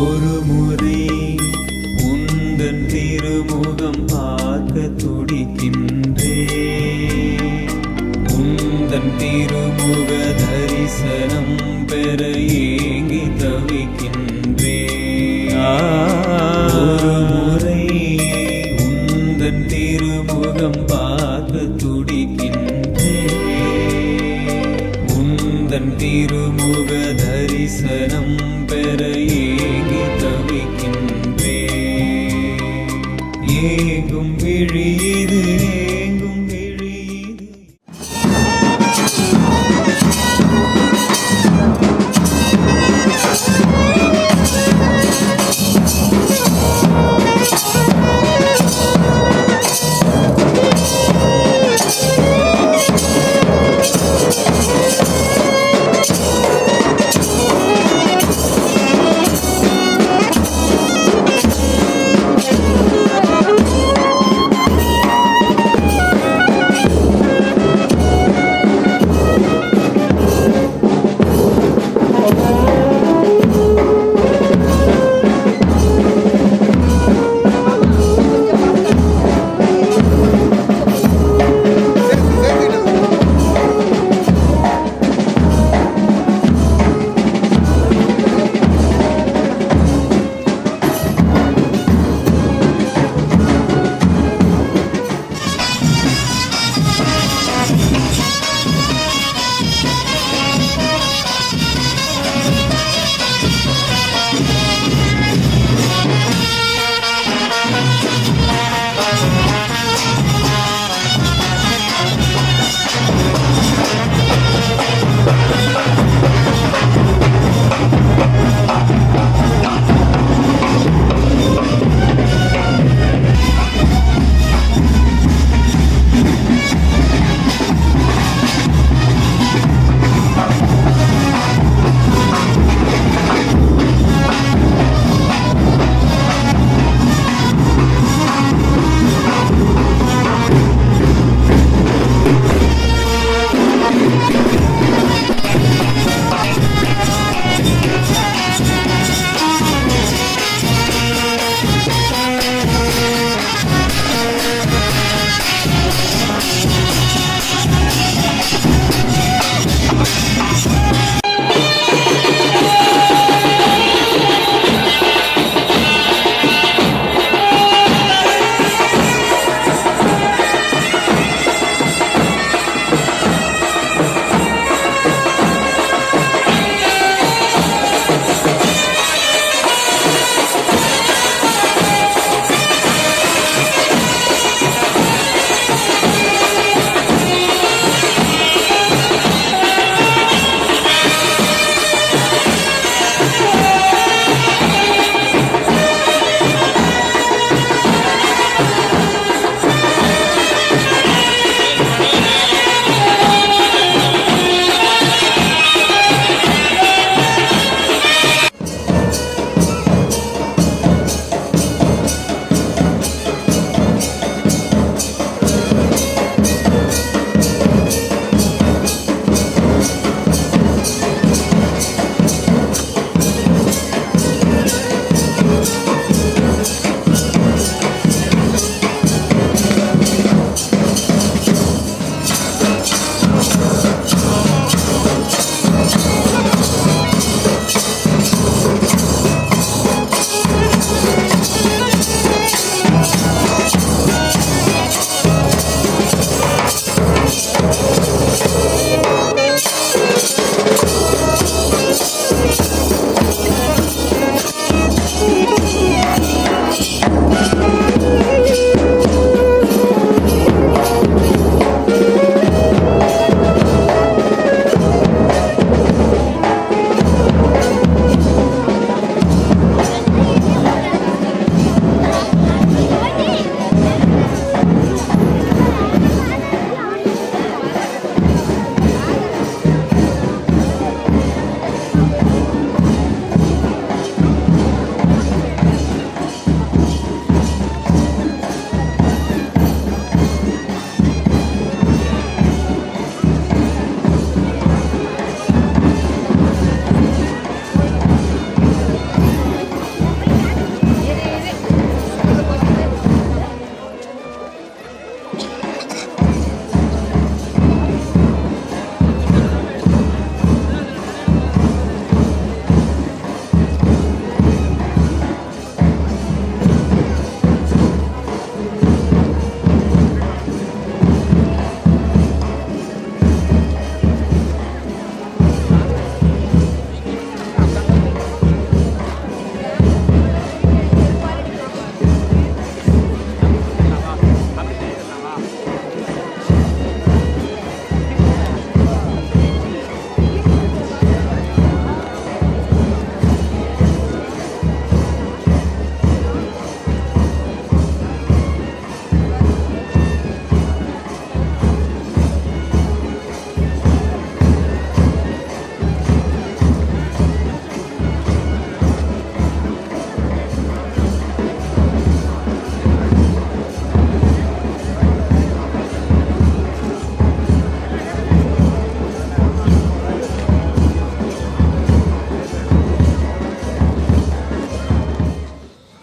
ஒரு முறை உந்தன் திருமுகம் பார்க்க துடிக்கின்றே, உந்தன் திருமுக தரிசனம் பெற ஏங்கி தவிக்கின்றே. ஒரு முறை உந்தன் திருமுகம் பார்க்க துடிக்கின்றே, உந்தன் திருமுக தரிசனம் பெற ஏங்கி தவிக்கின்றே. ஏங்கும் விழியது, ஏங்கும் விழியது.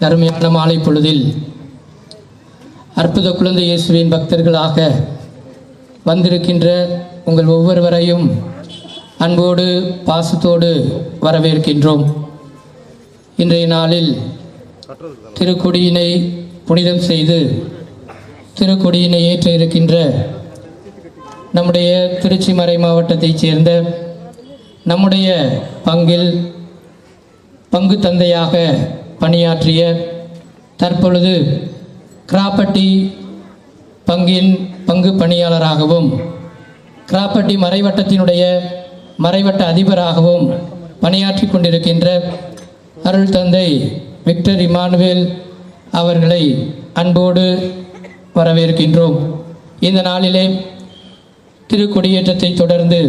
அருமையான மாலை பொழுதில் அற்புத குழந்தை இயேசுவின் பக்தர்களாக வந்திருக்கின்ற உங்கள் ஒவ்வொருவரையும் அன்போடு பாசத்தோடு வரவேற்கின்றோம். இன்றைய நாளில் திருக்கொடியினை புனிதம் செய்து திருக்கொடியினை ஏற்ற இருக்கின்ற நம்முடைய திருச்சி மறை மாவட்டத்தைச் சேர்ந்த நம்முடைய பங்கில் பங்கு தந்தையாக பணியாற்றிய தற்பொழுது கிராப்பட்டி பங்கின் பங்கு பணியாளராகவும் கிராப்பட்டி மறைவட்டத்தினுடைய மறைவட்ட அதிபராகவும் பணியாற்றி கொண்டிருக்கின்ற அருள் தந்தை விக்டர் இமானுவேல் அவர்களை அன்போடு வரவேற்கின்றோம். இந்த நாளிலே திருக்கொடியேற்றத்தை தொடர்ந்து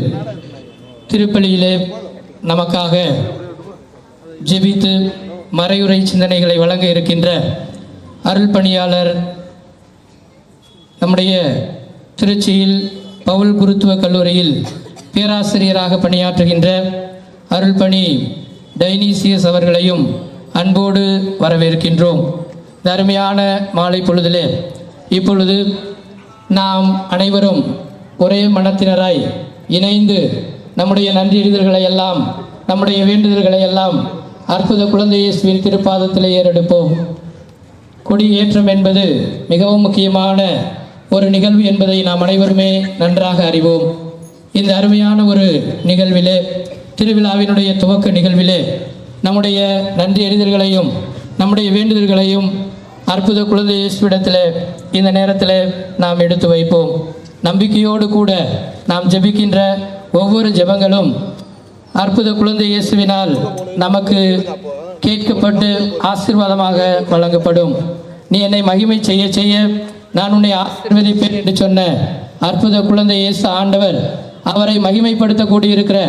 திருப்பலியிலே நமக்காக ஜெபித்து மறையுரை சிந்தனைகளை வழங்க இருக்கின்ற அருள் பணியாளர் நம்முடைய திருச்சியில் பவுல் குருத்துவ கல்லூரியில் பேராசிரியராக பணியாற்றுகின்ற அருள்பணி டைனீசியஸ் அவர்களையும் அன்போடு வரவேற்கின்றோம். இந்த அருமையான மாலை பொழுதிலே இப்பொழுது நாம் அனைவரும் ஒரே மனத்தினராய் இணைந்து நம்முடைய நன்றியறிதல்களை எல்லாம் நம்முடைய வேண்டுதல்களை எல்லாம் அற்புத குழந்தை இயேசுவின் திருப்பாதத்திலே ஏறெடுப்போம். கொடியேற்றம் என்பது மிகவும் முக்கியமான ஒரு நிகழ்வு என்பதை நாம் அனைவருமே நன்றாக அறிவோம். இந்த அருமையான ஒரு நிகழ்விலே திருவிழாவினுடைய துவக்க நிகழ்விலே நம்முடைய நன்றி அறிதல்களையும் நம்முடைய வேண்டுதல்களையும் அற்புத குழந்தை இயேசுவிடத்தில் இந்த நேரத்தில் நாம் எடுத்து வைப்போம். நம்பிக்கையோடு கூட நாம் ஜெபிக்கின்ற ஒவ்வொரு ஜெபங்களும் அற்புத குழந்தை இயேசுவினால் நமக்கு கேட்கப்பட்டு ஆசீர்வாதமாக வழங்கப்படும். நீ என்னை மகிமை செய்ய செய்ய நான் உன்னை ஆசீர்வதிப்பேன் என்று சொன்ன அற்புத குழந்தை இயேசு ஆண்டவர் அவரை மகிமைப்படுத்த கூடியிருக்கிற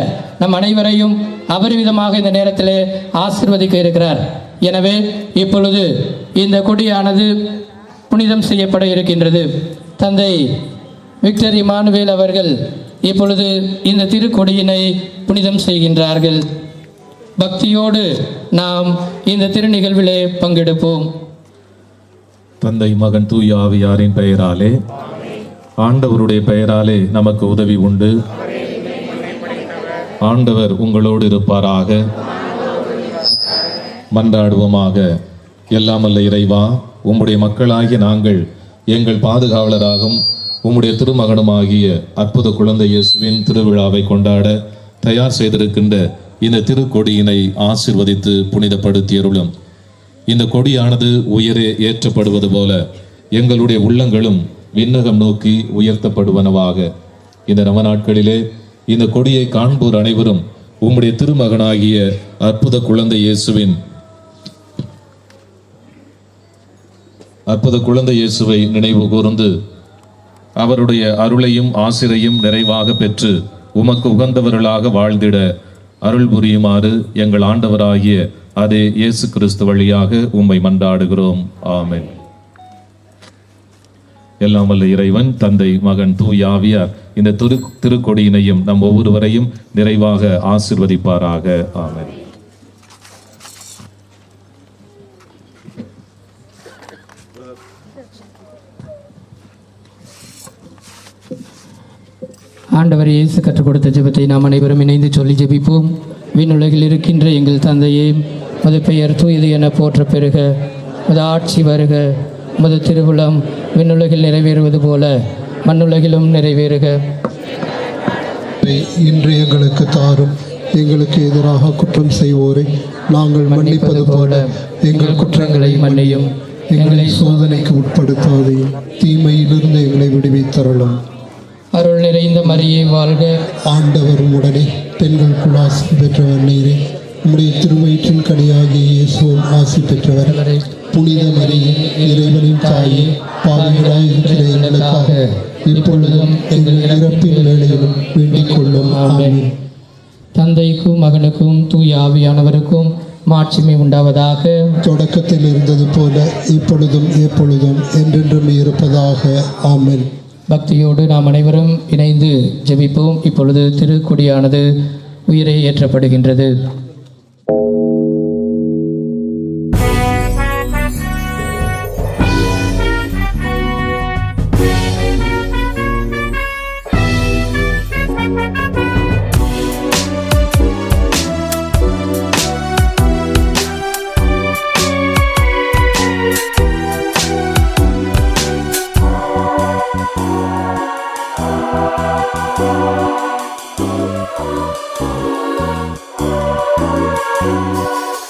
நம் அனைவரையும் அபரிவிதமாக இந்த நேரத்தில் ஆசீர்வதிக்க இருக்கிறார். எனவே இப்பொழுது இந்த கொடியானது புனிதம் செய்யப்பட இருக்கின்றது. தந்தை விக்டர் இமானுவேல் அவர்கள் இப்பொழுது இந்த திருக்கொடியினை புனிதம் செய்கின்றார்கள். பக்தியோடு நாம் இந்த திருநிகழ்விலே பங்கெடுப்போம். தந்தை மகன் தூய ஆவியாரின் பெயராலே ஆண்டவருடைய பெயராலே நமக்கு உதவி உண்டு. ஆண்டவர் உங்களோடு இருப்பாராக. மன்றாடுவோமாக. எல்லாம் வல்ல இறைவா, உம்முடைய மக்களாகிய நாங்கள் எங்கள் பாதுகாவலராகும் உம்முடைய திருமகனுமாகிய அற்புத குழந்தை இயேசுவின் திருவிழாவை கொண்டாட தயார் செய்திருக்கின்ற இந்த திருக்கொடியினை ஆசீர்வதித்து புனிதப்படுத்தியருளும். இந்த கொடியானது உயரே ஏற்றப்படுவது போல எங்களுடைய உள்ளங்களும் விண்ணகம் நோக்கி உயர்த்தப்படுவனவாக. இந்த நவநாட்களிலே இந்த கொடியை காண்போர் அனைவரும் உம்முடைய திருமகனாகிய அற்புத குழந்தை இயேசுவை நினைவு கூர்ந்து அவருடைய அருளையும் ஆசிரையும் நிறைவாக பெற்று உமக்கு உகந்தவர்களாக வாழ்ந்திட அருள் புரியுமாறு எங்கள் ஆண்டவராகிய அதே இயேசு கிறிஸ்து வழியாக உம்மை மன்றாடுகிறோம். ஆமென். எல்லாம் வல்ல இறைவன் தந்தை மகன் தூய ஆவியார் இந்த திருக்கொடியினையும் நம் ஒவ்வொருவரையும் நிறைவாக ஆசீர்வதிப்பாராக. ஆமென். ஆண்டவர் இயேசு கற்றுக் கொடுத்த ஜெபத்தை நாம் அனைவரும் இணைந்து சொல்லி ஜெபிப்போம். விண்ணுலகில் இருக்கின்ற எங்கள் தந்தையே, உமது பெயர் தூயது என போற்ற பெறுக. உமது ஆட்சி வருக. உமது திருவுளம் விண்ணுலகில் நிறைவேறுவது போல மண்ணுலகிலும் நிறைவேறுக. இன்று எங்களுக்கு தாரும். எங்களுக்கு எதிராக குற்றம் செய்வோரை நாங்கள் மன்னிப்பது போல எங்கள் குற்றங்களை மன்னியும். எங்களை சோதனைக்கு உட்படுத்தாதே, தீமையிலிருந்து எங்களை விடுவித்தருளும். அருள் நிறைந்த மரியே வாழ்க. ஆண்டவர் உடனே பெண்கள் குலாசி பெற்றவர் நீரே. உம்முடைய திருவயிற்றின் கனியாகிய இயேசுவும் ஆசி பெற்றவர். புனித மரியே, இறைவனின் தாயே, பாவிகளாய் இருக்கிற எங்களுக்காக இப்பொழுதும் எங்கள் இறப்பின் வேளையிலும் வேண்டிக் கொள்ளும். ஆமென். தந்தைக்கும் மகனுக்கும் தூய ஆவியானவருக்கும் மாட்சிமை உண்டாவதாக. தொடக்கத்தில் இருந்தது போல இப்பொழுதும் எப்பொழுதும் என்றென்றும் இருப்பதாக. ஆமென். பக்தியோடு நாம் அனைவரும் இணைந்து ஜெபிப்போம். இப்பொழுது திருக்கொடியானது உயிரை ஏற்றப்படுகின்றது.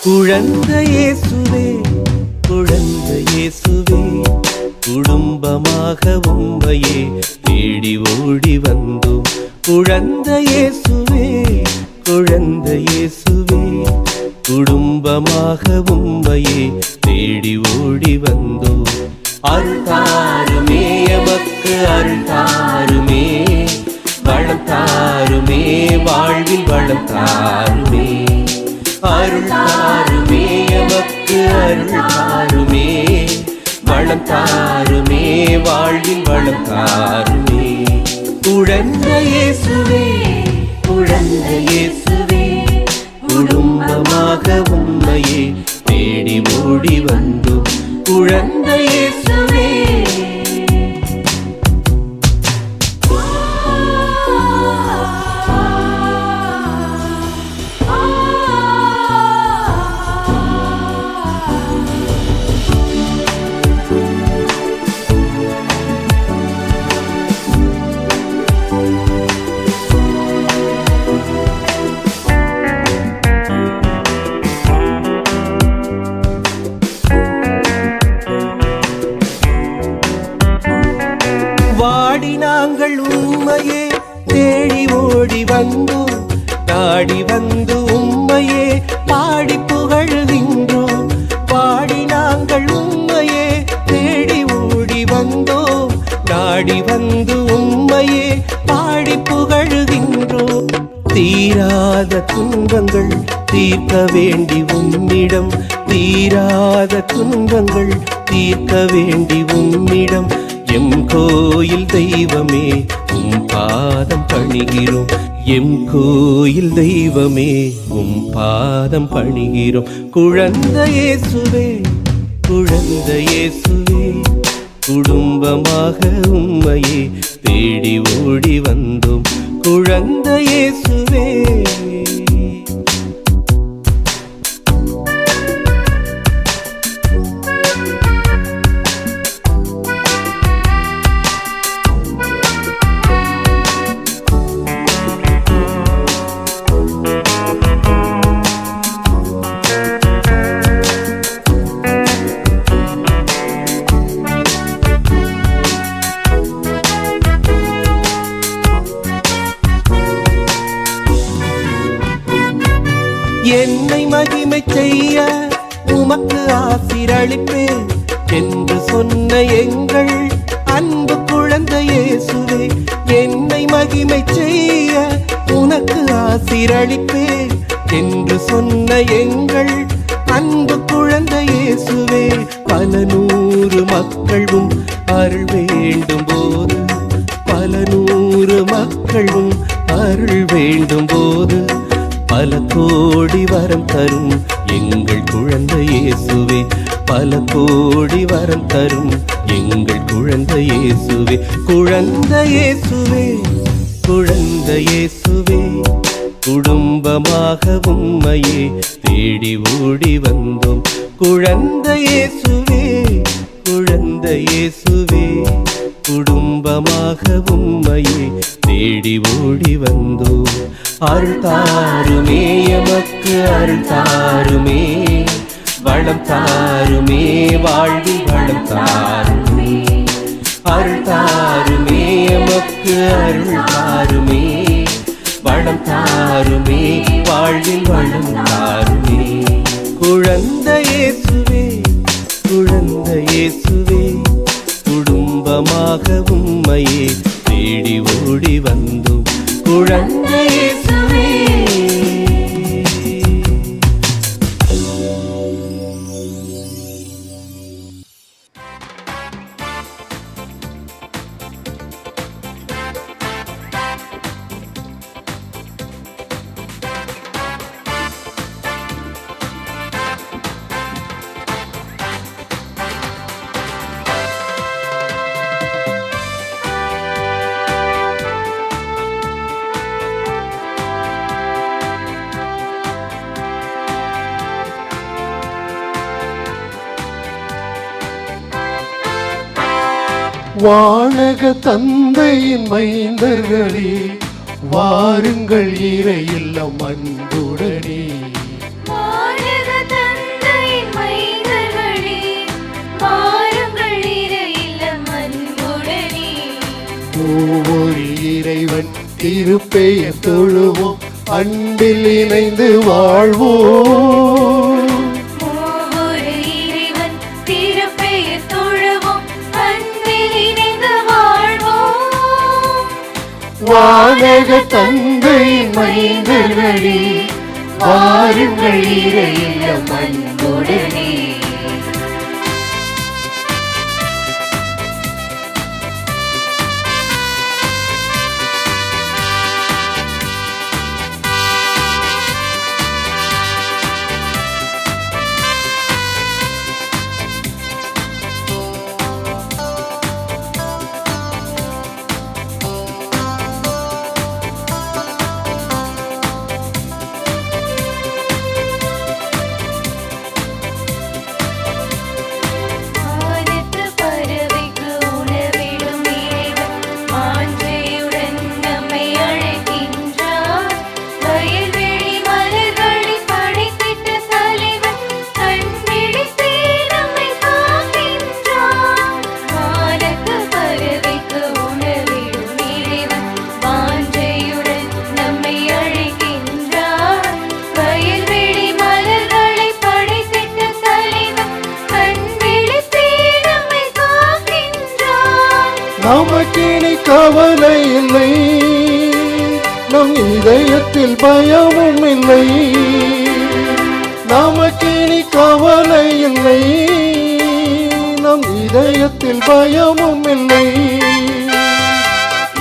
குழந்தை இயேசுவே, குழந்தை இயேசுவே, குடும்பமாக உம்மையே தேடி ஓடி வந்தோம். குழந்தை இயேசுவே, குழந்தை இயேசுவே, குடும்பமாக உம்மையே தேடி ஓடி வந்தோம். அருள் தாருமே எமக்கு, அருள் தாருமே, வளம் தாருமே, வாழ்வில் வளம் தாருமே. அருள் தாருமே எமக்கு, அருள் தாருமே, வளம் தாருமே, வாழ்வில் வளம் தாருமே. குழந்தை இயேசுவே, குழந்தை இயேசுவே, குடும்பமாக உம்மையே தேடி ஓடி வந்தோம். குழந்தை இயேசுவே. வாடி நாங்கள் உம்மையே தேடி ஓடி வந்தோம். நாடி வந்து உம்மையே பாடி புகழ்கின்றோம். பாடி நாங்கள் உம்மையே தேடி ஓடி வந்தோம். நாடி வந்து உம்மையே பாடி புகழ்கின்றோம். தீராத துன்பங்கள் தீர்க்க வேண்டி உம்மிடம், தீராத துன்பங்கள் தீர்க்க வேண்டி உம்மிடம். எம் கோயில் தெய்வமே உம் பாதம் பணிகிறோம். எம் கோயில் தெய்வமே உம் பாதம் பணிகிறோம். குழந்தை இயேசுவே, குழந்தை இயேசுவே, குடும்பமாக உம்மையே தேடி ஓடி வந்தோம். குழந்தை இயேசுவே. என்னை மகிமை செய்ய உமக்கு ஆசீரளிப்பேன் என்று சொன்ன எங்கள் அன்பு குழந்தை இயேசுவே. என்னை மகிமை செய்ய உனக்கு ஆசீரளிப்பேன் என்று சொன்ன எங்கள் அன்பு குழந்தை இயேசுவே. பல நூறு மக்களும் அருள் வேண்டும் போது, பல நூறு மக்களும் அருள் வேண்டும் போது, பல கோடி வரம் தரும் எங்கள் குழந்தை இயேசுவே. பல கோடி வரம் தரும் எங்கள் குழந்தை இயேசுவே. குழந்தை இயேசுவே, குழந்தை இயேசுவே, குடும்பமாக உம்மையே தேடி ஓடி வந்தோம். குழந்தை இயேசுவே, குழந்தை இயேசுவே, குடும்பமாக உம்மையே தேடி ஓடி வந்தோம். அருள் தாருமே எமக்கு, அருள் தாருமே, வளம் தாருமே, வாழ்வில் வளம் தாருமே. அருள் தாருமே எமக்கு, அருள் தாருமே, வளம் தாருமே, வாழ்வில் வளம் தாருமே. குழந்தை இயேசுவே, குழந்தை இயேசுவே, குடும்பமாக உம்மையே தேடி ஓடி வந்தோம். குழந்தை இயேசுவே. வானக தந்தையின் மைந்தர்களே, வாருங்கள் இறை இல்லம் அன்புடனே. வானக தந்தையின் மைந்தர்களே, வாருங்கள் இறை இல்லம் அன்புடனே. ஒவ்வொரு இறைவன் திருப்பெயர் தொழுவோம், அன்பில் இணைந்து வாழ்வோம். ஒவ்வொரு இறைவன் திருப்பெயர் தொழுவோம், அன்பில் இணைந்து வாழ்வோம். வானக தந்தையின் மைந்தர்களே, வாருங்கள் இறை இல்லம் அன்புடனே. வானத்து பறவைக்கு உணவிடும் இறைவன், மாஞ்சையுடன் நம்மை அழைக்கின்றார். வயல்வெளி மலர்களை படைத்திட்ட தலைவன், கண்விழித்தே நம்மை காக்கின்றார். வானத்து பறவைக்கு உணவிடும் இறைவன், மாஞ்சையுடன் நம்மை அழைக்கின்றார். வயல்வெளி மலர்களை படைத்திட்ட தலைவன், கண்விழித்தே நம்மை காக்கின்றார். நமக்கினி கவலை இல்லை, நம் இதயத்தில் பயமும் இல்லை. நமக்கினி கவலை இல்லை, நம் இதயத்தில் பயமும் இல்லை.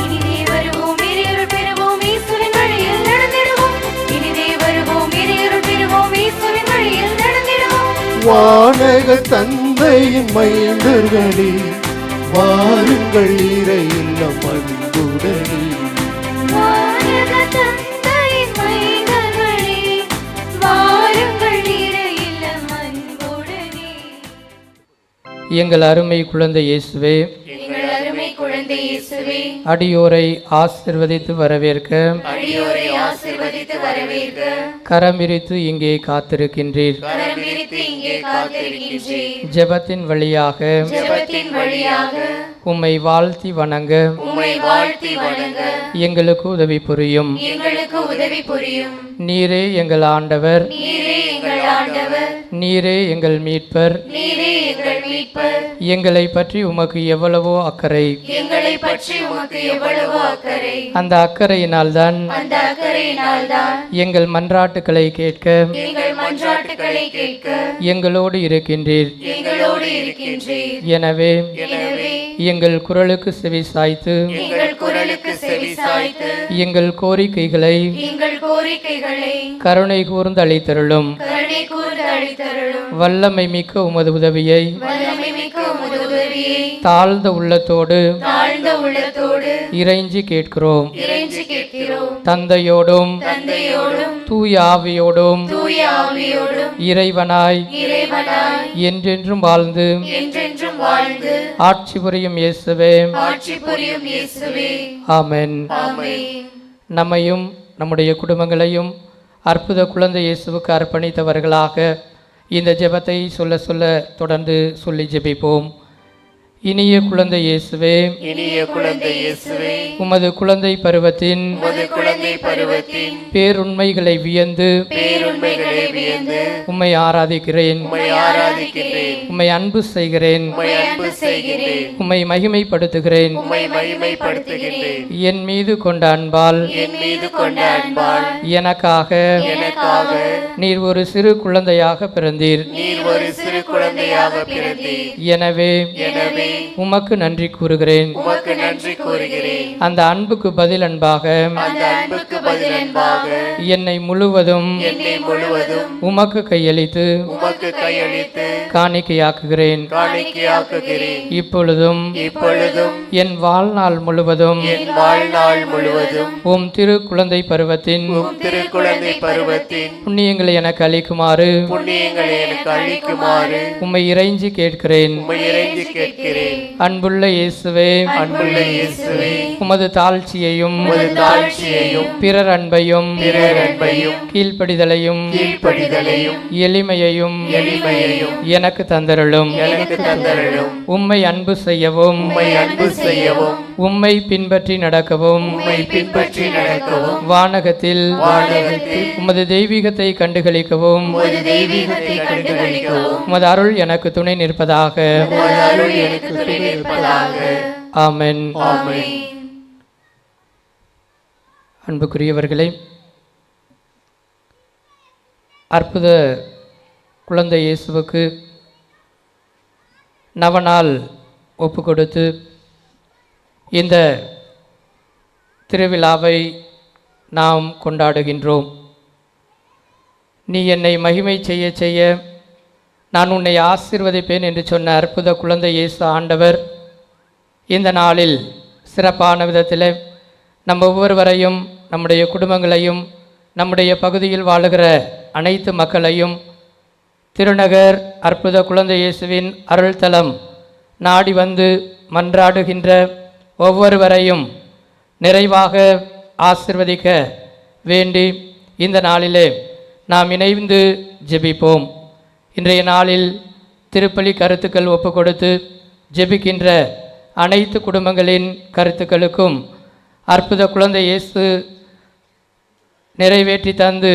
இனிதே வருவோம், இறையருள் பெறுவோம், இயேசுவின் வழியில் நடந்திடுவோம். இனிதே வருவோம், இறையருள் பெறுவோம், இயேசுவின் வழியில் நடந்திடுவோம். வானக தந்தையின் மைந்தர்களே, வாருங்கள் இறை இல்லம் அன்புடனே. வானக தந்தையின் மைந்தர்களே, வாருங்கள் இறை இல்லம் அன்புடனே. எங்கள் அருமை குழந்தை இயேசுவே, எங்கள் அருமை குழந்தை இயேசுவே, அடியோரை ஆசிர்வதித்து வரவேற்க அடியோரை ஆசீர்வதித்து வரவேற்க கரமிரித்து இங்கே காத்திருக்கின்றீர். கரம் விரித்து இங்கே காத்திருக்கின்றேன். ஜெபத்தின் வழியாக ஜெபத்தின் வழியாக உம்மை வாழ்த்தி வணங்க உம்மை வாழ்த்தி வணங்க எங்களுக்கு உதவி புரியும். எங்களுக்கு உதவி புரியும். நீரே எங்கள் ஆண்டவர், நீரே எங்கள் ஆண்டவர், நீரே எங்கள் மீட்பர். நீரே எங்கள் மீட்பர். எங்களை பற்றி உமக்கு எவ்வளவோ அக்கறை. எங்களை பற்றி உமக்கு எவ்வளவோ அக்கறை. அந்த அக்கறையினால்தான் அந்த அக்கறையினால்தான் எங்கள் மன்றாட்டுக்களை கேட்க எங்கள் மன்றாட்டுக்களை கேட்க எங்களோடு இருக்கின்றீர். எங்களோடு இருக்கின்றீர். எனவே எனவே எங்கள் குரலுக்கு செவி சாய்த்து எங்கள் குரலுக்கு செவி சாய்த்து எங்கள் கோரிக்கைகளை எங்கள் கோரிக்கைகளை கருணை கூர்ந்து அளித்தருளும். கருணை கூர்ந்து அளித்தருளும். வல்லமை மிக்க உமது உதவியை வல்லமை மிக்க உமது உதவியை தாழ்ந்த உள்ளத்தோடு தாழ்ந்த உள்ளத்தோடு இறைஞ்சி கேட்கிறோம். இறைஞ்சி கேட்கிறோம். தந்தையோடும் தந்தையோடும் தூய ஆவியோடும் தூய ஆவியோடும் இறைவனாய் இறைவனாய் என்றென்றும் வாழ்ந்து என்றென்றும் வாழ்ந்து ஆட்சி புரியும் இயேசுவே. ஆட்சி புரியும் இயேசுவே. ஆமென். ஆமென். நம்மையும் நம்முடைய குடும்பங்களையும் அற்புத குழந்தை இயேசுவுக்கு அர்ப்பணித்தவர்களாக இந்த ஜெபத்தை சொல்ல சொல்ல தொடர்ந்து சொல்லி ஜெபிப்போம். இனிய குழந்தை இயேசுவே, இனிய குழந்தை இயேசுவே, உமது குழந்தை பருவத்தின் உமது குழந்தை பருவத்தின் பேருண்மைகளை வியந்து பேருண்மைகளை வியந்து உம்மை ஆராதிக்கிறேன். உம்மை ஆராதிக்கிறேன். உம்மை அன்பு செய்கிறேன். உம்மை அன்பு செய்கிறேன். உம்மை மகிமைப்படுத்துகிறேன். உம்மை மகிமைப்படுத்துகிறேன். என் மீது கொண்ட அன்பால் என் மீது கொண்ட அன்பால் எனக்காக எனக்காக நீர் ஒரு சிறு குழந்தையாக பிறந்தீர். நீர் ஒரு சிறு குழந்தையாக பிறந்தீர். எனவே எனவே உமக்கு நன்றி கூறுகிறேன். உமக்கு நன்றி கூறுகிறேன். அந்த அன்புக்கு பதில் அன்பாக அந்த அன்புக்கு பதில் அன்பாக என்னை முழுவதும் என்னை முழுவதும் உமக்கு கையளித்து உமக்கு கையளித்து காணிக்கையாக்குகிறேன். காணிக்கையாக்குகிறேன். இப்பொழுதும் இப்பொழுதும் என் வாழ்நாள் முழுவதும் என் வாழ்நாள் முழுவதும் உம் திரு குழந்தை பருவத்தின் உம் திரு குழந்தை பருவத்தின் புண்ணியங்களை எனக்கு அளிக்குமாறு புண்ணியங்களை எனக்கு அளிக்குமாறு உம்மை இறைஞ்சி கேட்கிறேன். உம்மை இறைஞ்சி கேட்கிறேன். வேண்டுகிறேன். அன்புள்ள இயேசுவே, அன்புள்ள இயேசுவே, உமது தாழ்ச்சியையும் உமது தாழ்ச்சியையும் பிறர் அன்பையும் பிறர் அன்பையும் கீழ்ப்படிதலையும் கீழ்ப்படிதலையும் எளிமையையும் எளிமையையும் எனக்கு தந்தருளும். எனக்கு தந்தருளும். உம்மை அன்பு செய்யவும் உம்மை அன்பு செய்யவும் உம்மை பின்பற்றி நடக்கவும் உம்மை பின்பற்றி நடக்கவும் வானகத்தில் உமது தெய்வீகத்தை கண்டுகளிக்கவும் உமது தெய்வீகத்தை கண்டுகளிக்கவும் உமது அருள் எனக்கு துணை நிற்பதாக. உமது அருள் எனக்கு துணை நிற்பதாக. ஆமென். ஆமென். அன்புக்குரியவர்களே, அற்புத குழந்தை இயேசுவுக்கு நவநாள் ஒப்பு கொடுத்து இந்த திருவிழாவை நாம் கொண்டாடுகின்றோம். நீ என்னை மகிமை செய்ய செய்ய நான் உன்னை ஆசீர்வதிப்பேன் என்று சொன்ன அற்புத குழந்தை இயேசு ஆண்டவர் இந்த நாளில் சிறப்பான விதத்தில் நம்ம ஒவ்வொருவரையும், நம்முடைய குடும்பங்களையும், நம்முடைய பகுதியில் வாழுகிற அனைத்து மக்களையும் திருநகர் அற்புத குழந்தை இயேசுவின் அருள்தலம் நாடி வந்து மன்றாடுகின்ற ஒவ்வொருவரையும் நிறைவாக ஆசிர்வதிக்க வேண்டி இந்த நாளிலே நாம் இணைந்து ஜெபிப்போம். இன்றைய நாளில் திருப்பலி கருத்துக்கள் ஒப்பு கொடுத்து ஜெபிக்கின்ற அனைத்து குடும்பங்களின் கருத்துக்களுக்கும் அற்புத குழந்தை இயேசு நிறைவேற்றி தந்து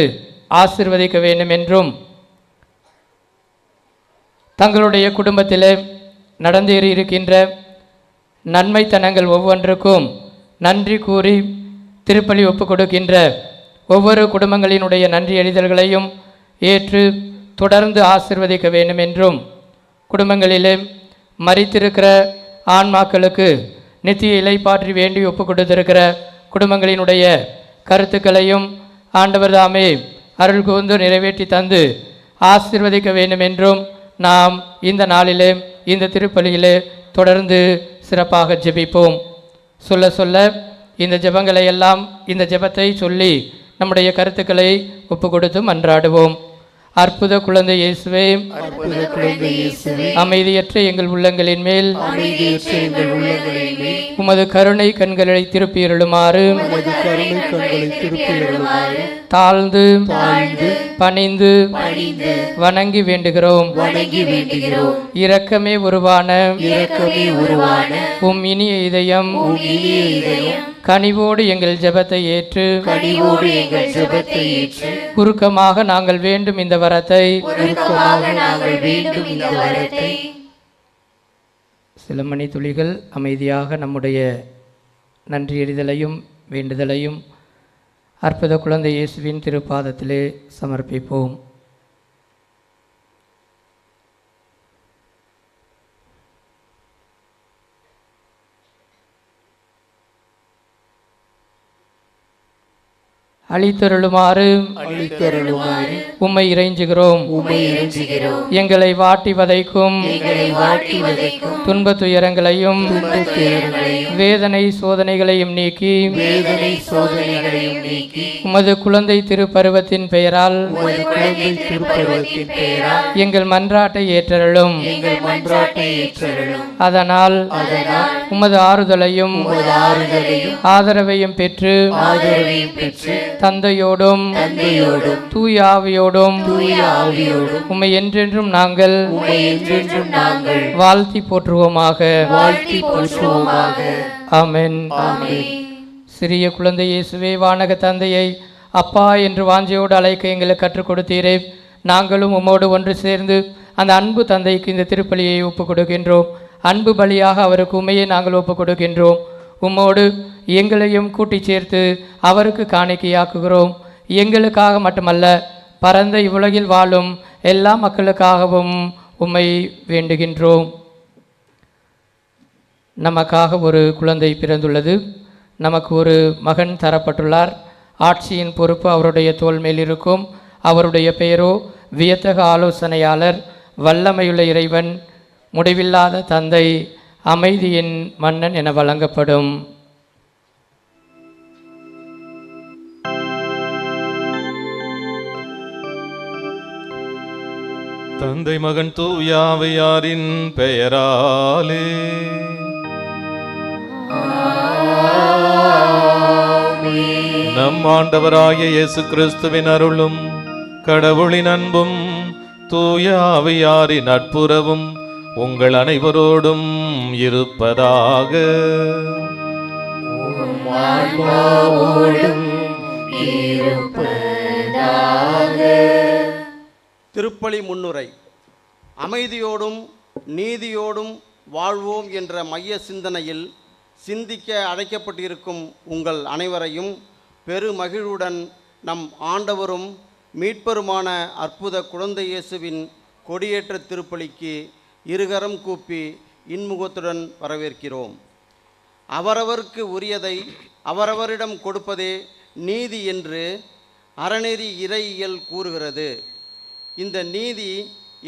ஆசிர்வதிக்க வேண்டும் என்றும், தங்களுடைய குடும்பத்தில் நடந்தேறி இருக்கின்ற நன்மைத்தனங்கள் ஒவ்வொன்றுக்கும் நன்றி கூறி திருப்பலி ஒப்பு கொடுக்கின்ற ஒவ்வொரு குடும்பங்களினுடைய நன்றி அறிதல்களையும் ஏற்று தொடர்ந்து ஆசிர்வதிக்க வேண்டும் என்றும், குடும்பங்களிலே மரித்திருக்கிற ஆன்மாக்களுக்கு நித்திய இலைப்பாற்றி வேண்டி ஒப்பு கொடுத்திருக்கிற குடும்பங்களினுடைய கருத்துக்களையும் ஆண்டவர் தாமே அருள் கூர்ந்து நிறைவேற்றி தந்து ஆசிர்வதிக்க வேண்டும் என்றும் நாம் இந்த நாளிலே இந்த திருப்பலியிலே தொடர்ந்து சிறப்பாக ஜெபிப்போம். சொல்ல சொல்ல இந்த ஜெபங்களை எல்லாம், இந்த ஜெபத்தை சொல்லி நம்முடைய கருத்துக்களை ஒப்பு கொடுத்து மன்றாடுவோம். அற்புத குழந்தை இயேசுவே, அற்புத குழந்தை இயேசுவே, அமைதியற்ற எங்கள் உள்ளங்களின் மேல் அமைதியற்ற எங்கள் உள்ளங்களின் மேல் உமது கருணை கண்களை திருப்பியருளுமாறு உமது கருணை கண்களை திருப்பியருளுமாறு தாழ்ந்து தாழ்ந்து பணிந்து பணிந்து வணங்கி வேண்டுகிறோம். வணங்கி வேண்டுகிறோம். இரக்கமே உருவான இரக்கமே உருவான உம் இனிய இதயம் உம் இனிய இதயம் கனிவோடு எங்கள் ஜெபத்தை ஏற்று கனிவோடு எங்கள் ஜெபத்தை ஏற்று உருக்கமாக நாங்கள் வேண்டும் இந்த வரத்தை உருக்கமாக நாங்கள் வேண்டும் இந்த வரத்தை சில மணி துளிகள் அமைதியாக நம்முடைய நன்றி எறிதலையும் வேண்டுதலையும் அற்புத குழந்தை இயேசுவின் திருப்பாதத்திலே சமர்ப்பிப்போம். அளித்தருளுமாறு அளித்தருளுமாறு உம்மை இறைஞ்சுகிறோம். உம்மை இறைஞ்சுகிறோம். எங்களை வாட்டி வதைக்கும் எங்களை வாட்டி வதைக்கும் துன்பத் துயரங்களையும் துன்பத் துயரங்களையும் வேதனை சோதனைகளையும் நீக்கி வேதனை சோதனைகளையும் நீக்கி உமது குழந்தை திருப்பருவத்தின் பெயரால் உமது குழந்தை திருப்பருவத்தின் பெயரால் எங்கள் மன்றாட்டை ஏற்றருளும். எங்கள் மன்றாட்டை ஏற்றருளும். அதனால் உமது ஆறுதலையும் உமது ஆறுதலையும் ஆதரவையும் பெற்று ஆதரவையும் பெற்று தந்தையோடும் தந்தையோடும் தூய ஆவியோடும் தூய ஆவியோடும் உம்மை என்றென்றும் நாங்கள் உம்மை என்றென்றும் நாங்கள் வாழ்த்தி போற்றுவோமாக. வாழ்த்தி போற்றுவோமாக. ஆமென். ஆமென். சிறிய குழந்தை இயேசுவே, வானக தந்தையை அப்பா என்று வாஞ்சையோடு அழைக்க எங்களுக்கு கற்றுக் கொடுத்தீரே. நாங்களும் உம்மோடு ஒன்று சேர்ந்து அந்த அன்பு தந்தைக்கு இந்த திருப்பலியை ஒப்புக் கொடுக்கின்றோம். அன்பு பலியாக அவருக்கு உண்மையை நாங்கள் ஒப்புக் கொடுக்கின்றோம். உம்மோடு எங்களையும் கூட்டி சேர்த்து அவருக்கு காணிக்கையாக்குகிறோம். எங்களுக்காக மட்டுமல்ல, பரந்த இவ்வுலகில் வாழும் எல்லா மக்களுக்காகவும் உம்மை வேண்டுகின்றோம். நமக்காக ஒரு குழந்தை பிறந்துள்ளது. நமக்கு ஒரு மகன் தரப்பட்டுள்ளார். ஆட்சியின் பொறுப்பு அவருடைய தோள் மேல் இருக்கும். அவருடைய பெயரோ வியத்தக ஆலோசனையாளர், வல்லமையுள்ள இறைவன், முடிவில்லாத தந்தை, அமைதியின் மன்னன் என வழங்கப்படும். தந்தை மகன் தூயாவையாரின் பெயராலே நம் ஆண்டவராகிய இயேசு கிறிஸ்துவின் அருளும் கடவுளின் அன்பும் தூய ஆவியாரின் நட்புறவும் உங்கள் அனைவரோடும் இருப்பதாக. திருப்பலி முன்னுரை. அமைதியோடும் நீதியோடும் வாழ்வோம் என்ற மைய சிந்தனையில் சிந்திக்க அழைக்கப்பட்டிருக்கும் உங்கள் அனைவரையும் பெருமகிழ்வுடன் நம் ஆண்டவரும் மீட்பருமான அற்புத குழந்தை இயேசுவின் கொடியேற்ற திருப்பலிக்கு இருகரம் கூப்பி இன்முகத்துடன் வரவேற்கிறோம். அவரவருக்கு உரியதை அவரவரிடம் கொடுப்பதே நீதி என்று அறநெறி இறையியல் கூறுகிறது. இந்த நீதி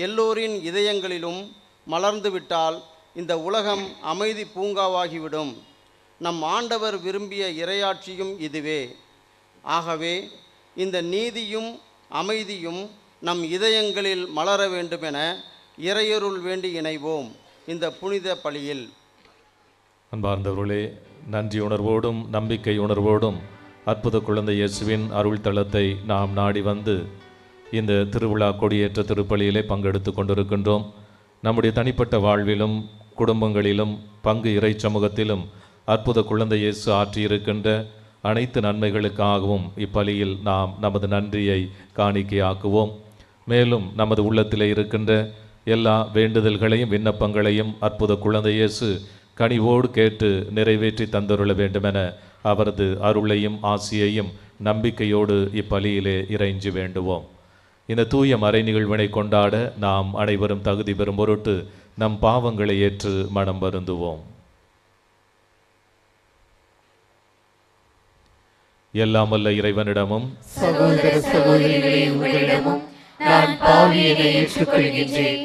எல்லோரின் இதயங்களிலும் மலர்ந்துவிட்டால் இந்த உலகம் அமைதி பூங்காவாகிவிடும். நம் ஆண்டவர் விரும்பிய இறையாட்சியும் இதுவே. ஆகவே இந்த நீதியும் அமைதியும் நம் இதயங்களில் மலர வேண்டுமென இறையருள் வேண்டி இணைவோம் இந்த புனித பலியில். அன்பார்ந்தவர்களே, நன்றி உணர்வோடும் நம்பிக்கை உணர்வோடும் அற்புத குழந்தை இயேசுவின் அருள் தளத்தை நாம் நாடி வந்து இந்த திருவிழா கொடியேற்ற திருப்பலியிலே பங்கெடுத்து கொண்டிருக்கின்றோம். நம்முடைய தனிப்பட்ட வாழ்விலும் குடும்பங்களிலும் பங்கு இறை சமூகத்திலும் அற்புத குழந்தை இயேசு ஆற்றியிருக்கின்ற அனைத்து நன்மைகளுக்காகவும் இப்பலியில் நாம் நமது நன்றியை காணிக்கையாக்குவோம். மேலும் நமது உள்ளத்திலே இருக்கின்ற எல்லா வேண்டுதல்களையும் விண்ணப்பங்களையும் அற்புத குழந்தை இயேசு கனிவோடு கேட்டு நிறைவேற்றி தந்தருள வேண்டுமென அவரது அருளையும் ஆசியையும் நம்பிக்கையோடு இப்பலியிலே இறைஞ்சி வேண்டுவோம். இந்த தூய மறை நிகழ்வினை கொண்டாட நாம் அனைவரும் தகுதி பெறும் பொருட்டு நம் பாவங்களை ஏற்று மனம் வருந்துவோம். எல்லாம் வல்ல இறைவனிடமும் சகோதர சகோதரிகளே, உங்களிடமும் நான் பாவியனை ஏற்றுக்கொள்கின்றேன்.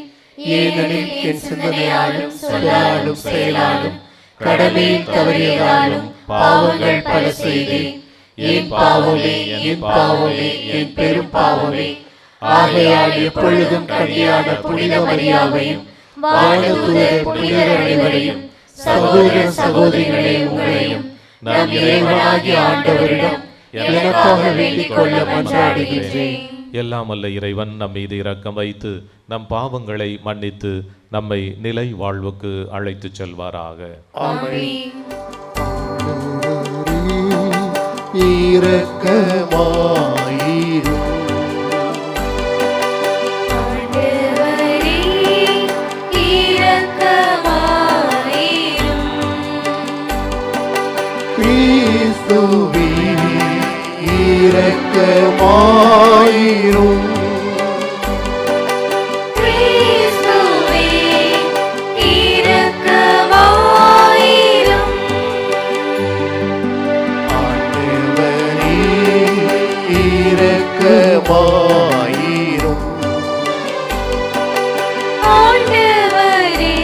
ஏனெனில் என் சிந்தனையாலும் சொல்லாலும் செயலாலும் கடமையில் தவறியதாலும் பாவங்கள் பல செய்தேன். என் பாவமே, என் பாவமே, என் பெரும் பாவமே. ஆகையால் எப்பொழுதும் கன்னியான புனித மரியாவையும் வானதூதர் புனிதர் அனைவரையும் சகோதர சகோதரிகளே உங்களையும் நம் இறைவனாகிய ஆண்டவரிடம் எனக்காக வேண்டிக் கொள்ள மன்றாடுகின்றேன். எல்லாம் வல்ல இறைவன் நம் மீது இரக்கம் வைத்து நம் பாவங்களை மன்னித்து நம்மை நிலை வாழ்வுக்கு அழைத்து செல்வாராக. ஆமென். இரக்கமாயிரும் ஆண்டவரே, இரக்கமாயிரும். கிறிஸ்துவே இரக்கமாயிரும். கிறிஸ்துவே, இரக்கமாயிரும். ஆண்டவரே இரக்கமாயிரும். ஆண்டவரே,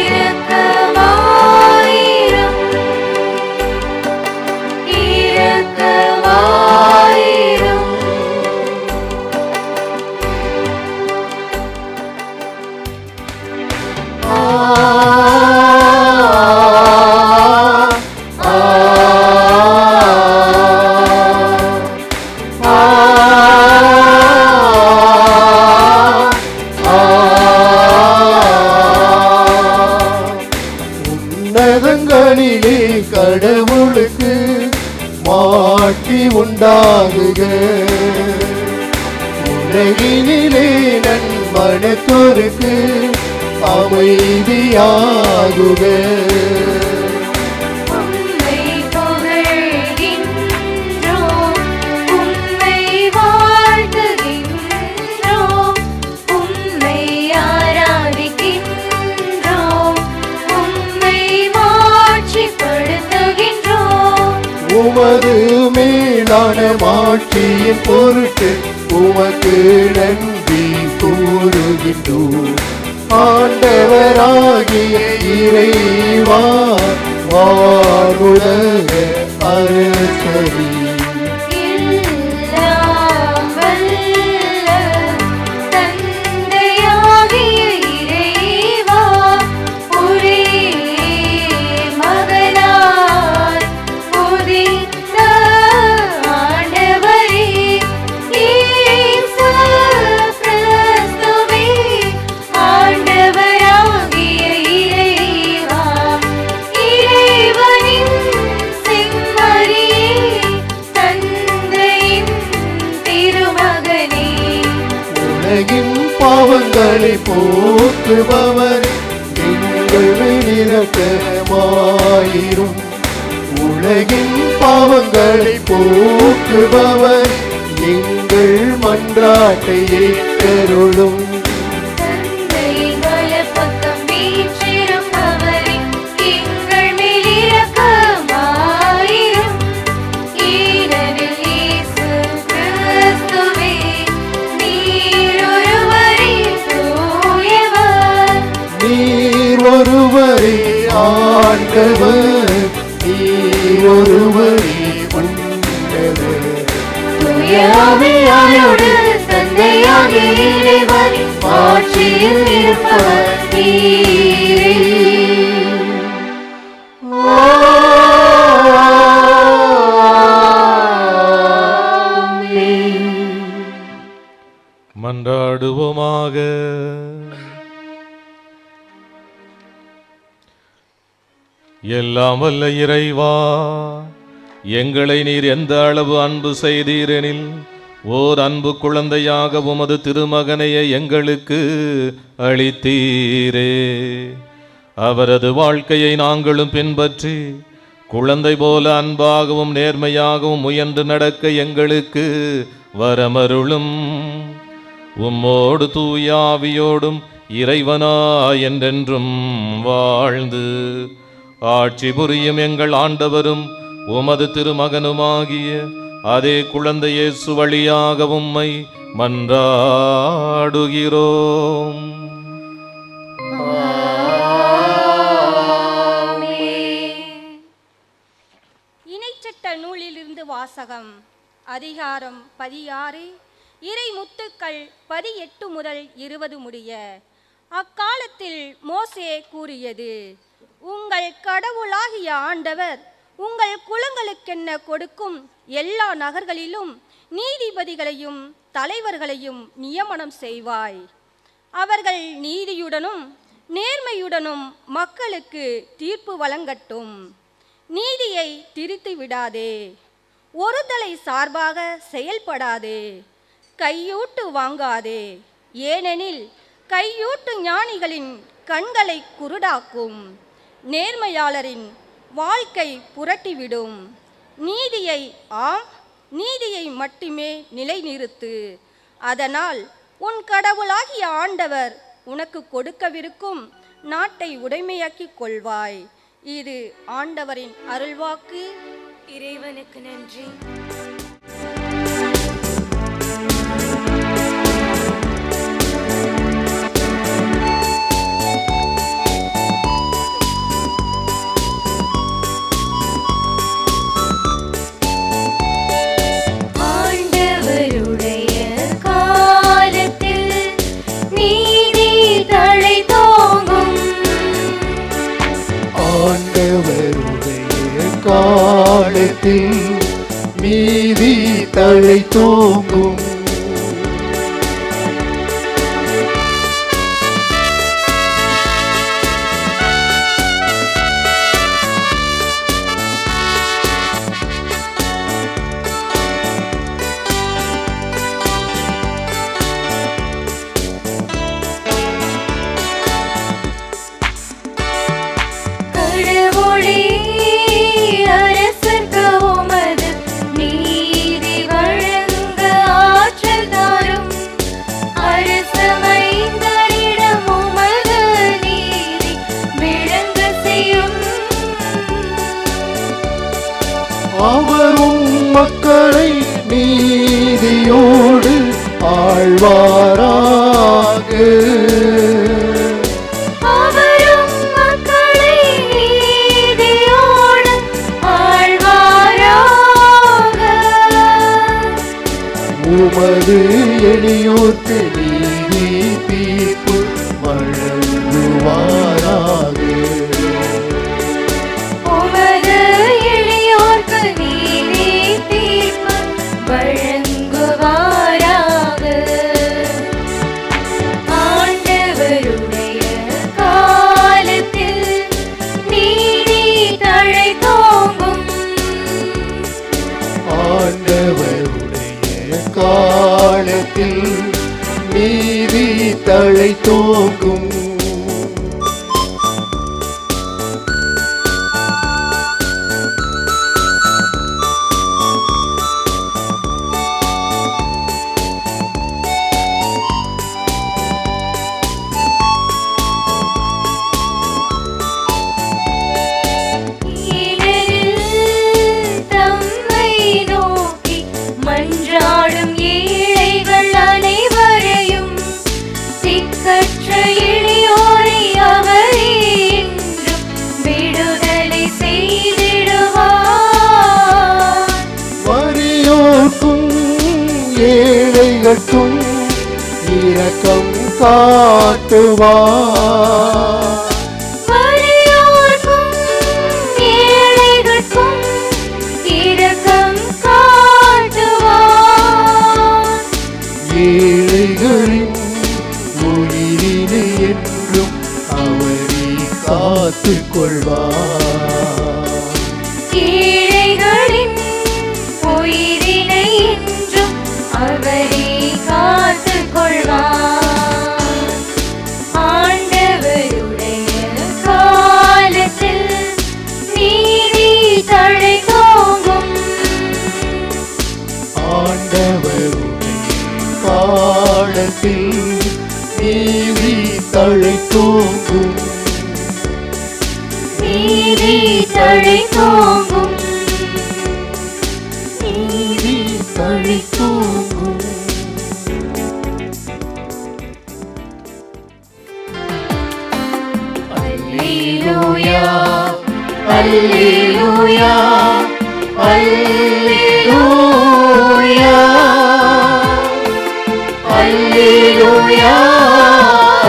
இரக்கமாயிரும். இரக்கமாயிரும். உன்னதங்களிலே கடவுளுக்கு மாட்சி உண்டாகுக. உலகினிலே நன்மனத்தோருக்கு அமைதியாகுக. உம்மை புகழ்கின்றோம், உம்மை வாழ்த்துகின்றோம், உம்மை ஆராதிக்கின்றோம், உம்மை மாட்சிப்படுத்துகின்றோம். உமது மேலான மாட்சியின் பொருட்டு உமக்கு நன்றி கூறுகின்றோம். ஆண்டவராகிய இறைவா, வானுலக அரசரே, எல்லாம் வல்ல தந்தையே, உலகின் பாவங்களை போக்குபவர் எங்கள் மேல் இரக்கமாயிரும். உலகின் பாவங்களை போக்குபவர் எங்கள் மன்றாட்டை ஏற்றருளும். தந்தையின் வலப்பக்கம் வீற்றிருப்பவரே, எங்கள் மேல் இரக்கமாயிரும். ஏனெனில் இயேசு கிறிஸ்துவே, நீர் ஒருவரே தூயவர். நீர் ஒருவரே ஆண்டவர், நீர் ஒருவரே உன்னதர். தூய ஆவியாரோடு தந்தையாகிய இறைவன் ஆட்சியில் இருப்பவர் நீரே. மன்றாடுவோமாக. எல்லாம் வல்ல இறைவா, எங்களை நீர் எந்த அளவு அன்பு செய்தீரெனில் ஓர் அன்பு குழந்தையாக உமது திருமகனையை எங்களுக்கு அளித்தீரே. அவரது வாழ்க்கையை நாங்களும் பின்பற்றி குழந்தை போல அன்பாகவும் நேர்மையாகவும் முயன்று நடக்க எங்களுக்கு வரமருளும். உம்மோடு தூய ஆவியோடும் இறைவனா என்றென்றும் வாழ்ந்து ஆட்சி புரியும் எங்கள் ஆண்டவரும் உமது திருமகனுமாகிய அதே குழந்தை இயேசு வழியாக உம்மை மன்றாடுகிறோம். இணைச்சட்ட நூலிலிருந்து வாசகம். அதிகாரம் 16, இறை முத்துக்கள் 18 முதல் 20 முடிய. அக்காலத்தில் மோசே கூறியது, உங்கள் கடவுளாகிய ஆண்டவர் உங்கள் குலங்களுக்கென்ன கொடுக்கும் எல்லா நகர்களிலும் நீதிபதிகளையும் தலைவர்களையும் நியமனம் செய்வாய். அவர்கள் நீதியுடனும் நேர்மையுடனும் மக்களுக்கு தீர்ப்பு வழங்கட்டும். நீதியை திரித்து விடாதே, ஒருதலை சார்பாக செயல்படாதே, கையூட்டு வாங்காதே. ஏனெனில் கையூட்டு ஞானிகளின் கண்களை குருடாக்கும், நேர்மையாளரின் வாழ்க்கை புரட்டிவிடும். நீதியை நீதியை மட்டுமே நிலைநிறுத்து. அதனால் உன் கடவுளாகிய ஆண்டவர் உனக்கு கொடுக்கவிருக்கும் நாட்டை உடைமையாக்கிக் கொள்வாய். இது ஆண்டவரின் அருள்வாக்கு. இறைவனுக்கு நன்றி. காலத்தில் நீதி தழை தோங்கும். அவரும் மக்களை நீதியோடு ஆழ்வாராக. அவரும் மக்களை நீதியோடு ஆழ்வாராக. உமது எளியோர்க்கு நீதி தீர்ப்பு வழங்குவாராக. வழங்குவாராக. ஆண்டவருடைய காலத்தில் நீதி தழைத்தோங்கும். ஆண்டவருடைய காலத்தில் நீதி தழை தோங்கும். தம்மை நோக்கி மன்றாடும் ஏழைகள் அனைவரையும் திக்கற்ற எளியோரை அவரே என்றும் விடுதலை செய்திடுவார். வறியோர்க்கும் ஏழைகட்கும் இரக்கம் காட்டுவார். வறியோர்க்கும் ஏழைகட்கும் இரக்கம் காட்டுவார். ஏழைகளின் உயிரினை என்றும் அவரே காத்துக் கொள்வார். ஏழைகளின் உயிரினை என்றும் அவரே காத்துக் கொள்வார். ஆண்டவருடைய காலத்தில் நீதி தழைத்தோங்கும். ஆண்டவருடைய காலத்தில் நீதி தழை தோங்கும். நீதி தழைத்தோங்கும். நீதி தழை தோங்கும். அல்லேலூயா அல்லேலூயா அல்லேலூயா அல்லேலூயா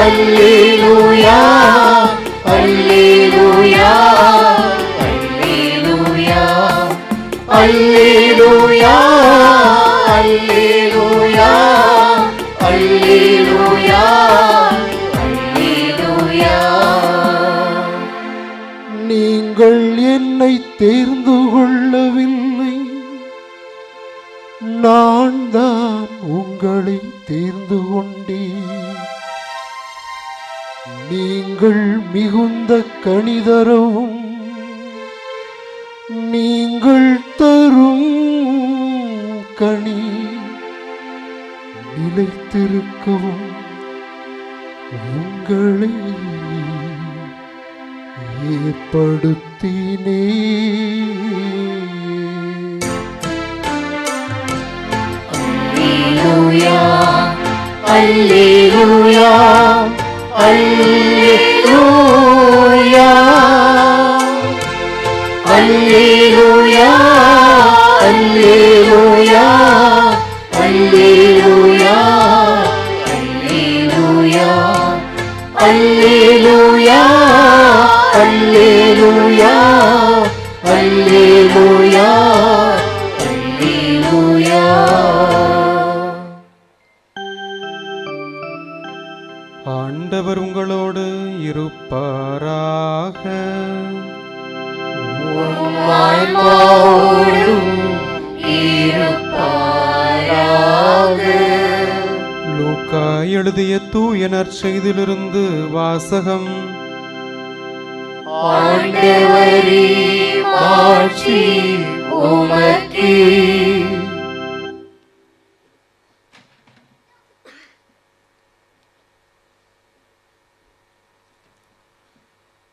அல்லேலூயா அல்லேலூயா அல்லேலூயா அல்லேலூயா அல்லேலூயா அல்லேலூயா அல்லேலூயா. நீங்கள் என்னை தேர்ந்து கொள்ளவில்லை, நான் தான் உங்களை தேர்ந்து கொண்டேன். நீங்கள் மிகுந்த கனிதரவும் நீங்கள் தரும் கனி நிலைத்திருக்கவும் உங்களை ஏற்படுத்தினே. அல்லேலூயா அல்லேலூயா அல்லேலூயா அல்லேலூயா அல்லேலூயா அல்லேலூயா அல்லேலூயா அல்லேலூயா அல்லேலூயா அல்லேலூயா அல்லேலூயா. ஆண்டவர் உங்களோடு இருப்பாராக. ஆன்மாவோடும் இருப்பாராக. லூக்கா எழுதிய தூய நற்செய்தியிலிருந்து வாசகம். ஆண்டவரே மாட்சி உமக்கே.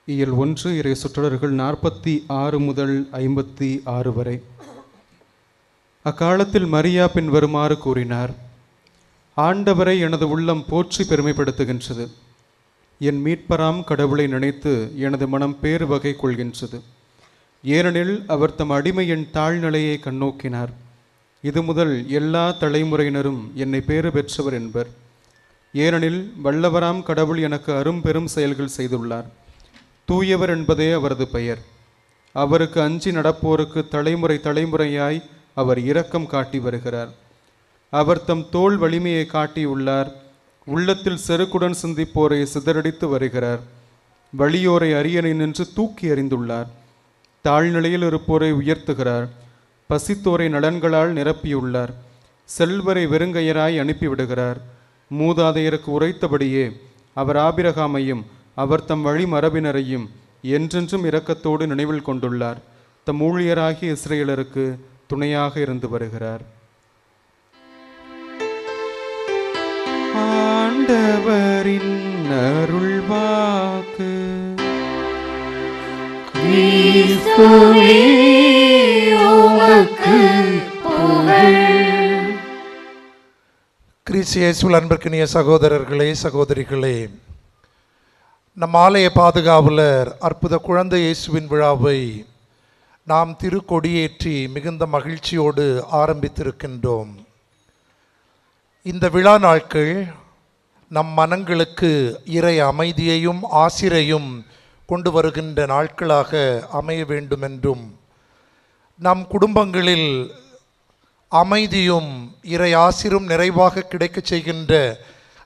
இயல் 1 இறை சொற்றொடர்கள் 46 முதல் 56 வரை. அக்காலத்தில் மரியா பின் வருமாறு கூறினார்: ஆண்டவரை எனது உள்ளம் போற்றி பெருமைப்படுத்துகின்றது. என் மீட்பராம் கடவுளை நினைத்து எனது மனம் பேறு வகை கொள்கின்றது. ஏனெனில் அவர் தம் அடிமையின் தாழ்நிலையை கண்ணோக்கினார். இது முதல் எல்லா தலைமுறையினரும் என்னை பேறு பெற்றவர் என்பர். ஏனெனில் வல்லவராம் கடவுள் எனக்கு அரும்பெரும் செயல்கள் செய்துள்ளார். தூயவர் என்பதே அவரது பெயர். அவருக்கு அஞ்சி நடப்போருக்கு தலைமுறை தலைமுறையாய் அவர் இரக்கம் காட்டி வருகிறார். அவர் தம் தோள் வலிமையை காட்டியுள்ளார். உள்ளத்தில் செருக்குடன் சிந்திப்போரை சிதறடித்து வருகிறார். வலியோரை அரியணை நின்று தூக்கி எறிந்துள்ளார். தாழ்நிலையில் இருப்போரை உயர்த்துகிறார். பசித்தோரை நலன்களால் நிரப்பியுள்ளார். செல்வரை வெறுங்கையராய் அனுப்பிவிடுகிறார். மூதாதையருக்கு உரைத்தபடியே அவர் ஆபிரகாமையும் அவர் தம் வழி மரபினரையும் என்றென்றும் இரக்கத்தோடு நினைவில் கொண்டுள்ளார். தம் ஊழியராகிய இஸ்ரேலருக்கு துணையாக இருந்து வருகிறார். ஆண்டவரின் அருள்வாக்கு. கிறிஸ்துவே உமக்கு புகழ். கிறிஸ்து இயேசுவில் அன்பிற்கினிய சகோதரர்களே, சகோதரிகளே, நம் ஆலய பாதுகாவலர் அற்புத குழந்தை இயேசுவின் விழாவை நாம் திருக்கொடியேற்றி மிகுந்த மகிழ்ச்சியோடு ஆரம்பித்திருக்கின்றோம். இந்த விழா நாட்கள் நம் மனங்களுக்கு இறை அமைதியையும் ஆசிரையும் கொண்டு வருகின்ற நாட்களாக அமைய வேண்டுமென்றும், நம் குடும்பங்களில் அமைதியும் இறை ஆசிரும் நிறைவாக கிடைக்கச் செய்கின்ற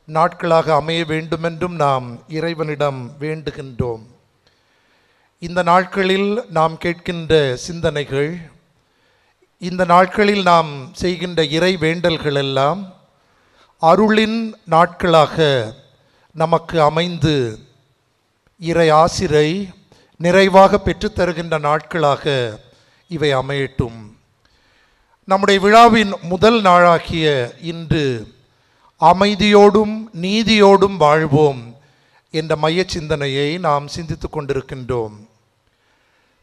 நாட்களாக அமைய வேண்டுமென்றும் நாம் இறைவனிடம் வேண்டுகின்றோம். இந்த நாட்களில் நாம் கேட்கின்ற சிந்தனைகள், இந்த நாட்களில் நாம் செய்கின்ற இறை வேண்டல்கள் எல்லாம் அருளின் நாட்களாக நமக்கு அமைந்து இறை ஆசிரை நிறைவாக பெற்றுத்தருகின்ற நாட்களாக இவை அமையட்டும். நம்முடைய விழாவின் முதல் நாளாகிய இன்று அமைதியோடும் நீதியோடும் வாழ்வோம் என்ற மைய சிந்தனையை நாம் சிந்தித்து கொண்டிருக்கின்றோம்.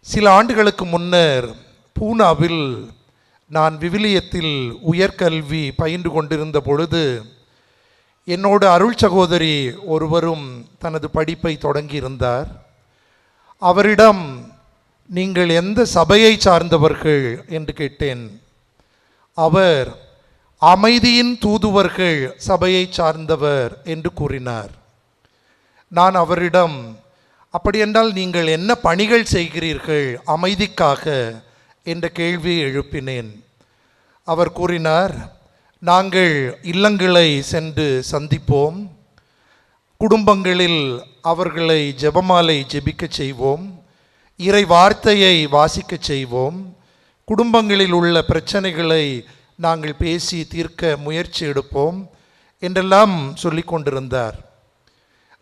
சில ஆண்டுகளுக்கு முன்னர் பூனாவில் நான் விவிலியத்தில் உயர்கல்வி பயின்று கொண்டிருந்த பொழுது என்னோடு அருள் சகோதரி ஒருவரும் தனது படிப்பை தொடங்கியிருந்தார். அவரிடம் நீங்கள் எந்த சபையை சார்ந்தவர்கள் என்று கேட்டேன். அவர் அமைதியின் தூதுவர்கள் சபையை சார்ந்தவர் என்று கூறினார். நான் அவரிடம், அப்படியென்றால் நீங்கள் என்ன பணிகள் செய்கிறீர்கள் அமைதிக்காக என்ற கேள்வியை எழுப்பினேன். அவர் கூறினார், நாங்கள் இல்லங்களை சென்று சந்திப்போம், குடும்பங்களில் அவர்களை ஜெபமாலை ஜெபிக்க செய்வோம், இறை வார்த்தையை வாசிக்க செய்வோம், குடும்பங்களில் உள்ள பிரச்சனைகளை நாங்கள் பேசி தீர்க்க முயற்சி எடுப்போம் என்றெல்லாம் சொல்லி கொண்டிருந்தார்.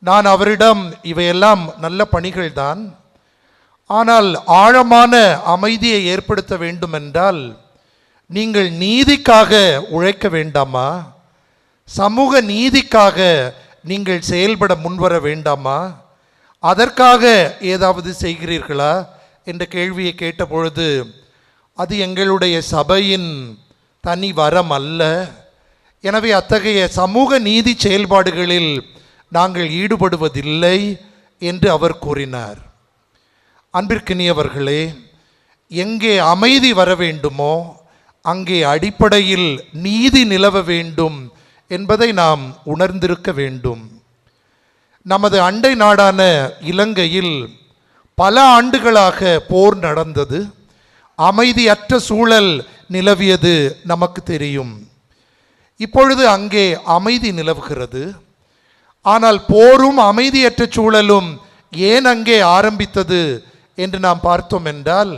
நான் அவரிடம், இவையெல்லாம் நல்ல பணிகள்தான், ஆனால் ஆழமான அமைதியை ஏற்படுத்த வேண்டுமென்றால் நீங்கள் நீதிக்காக உழைக்க வேண்டாமா? சமூக நீதிக்காக நீங்கள் செயல்பட முன்வர வேண்டாமா? அதற்காக ஏதாவது செய்கிறீர்களா என்ற கேள்வியை கேட்டபொழுது, அது எங்களுடைய சபையின் தனி வரம் அல்ல, எனவே அத்தகைய சமூக நீதி செயல்பாடுகளில் நாங்கள் ஈடுபடுவதில்லை என்று அவர் கூறினார். அன்பிற்கினியவர்களே, எங்கே அமைதி வர வேண்டுமோ அங்கே அடிப்படையில் நீதி நிலவ வேண்டும் என்பதை நாம் உணர்ந்திருக்க வேண்டும். நமது அண்டை நாடான இலங்கையில் பல ஆண்டுகளாக போர் நடந்தது, அமைதியற்ற சூழல் நிலவியது நமக்கு தெரியும். இப்பொழுது அங்கே அமைதி நிலவுகிறது. ஆனால் போரும் அமைதியற்ற சூழலும் ஏன் அங்கே ஆரம்பித்தது என்று நாம் பார்த்தோம் என்றால்,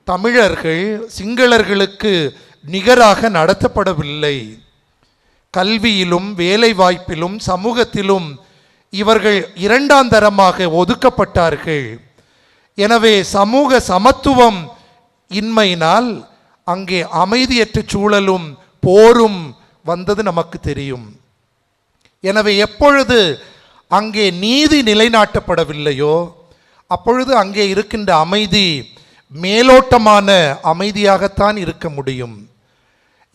தமிழர்கள் சிங்களர்களுக்கு நிகராக நடத்தப்படவில்லை. கல்வியிலும் வேலை வாய்ப்பிலும் சமூகத்திலும் இவர்கள் இரண்டாம் தரமாக ஒதுக்கப்பட்டார்கள். எனவே சமூக சமத்துவம் இன்மையினால் அங்கே அமைதியற்ற சூழலும் போரும் வந்தது நமக்கு தெரியும். எனவே எப்பொழுது அங்கே நீதி நிலைநாட்டப்படவில்லையோ அப்பொழுது அங்கே இருக்கின்ற அமைதி மேலோட்டமான அமைதியாகத்தான் இருக்க முடியும்.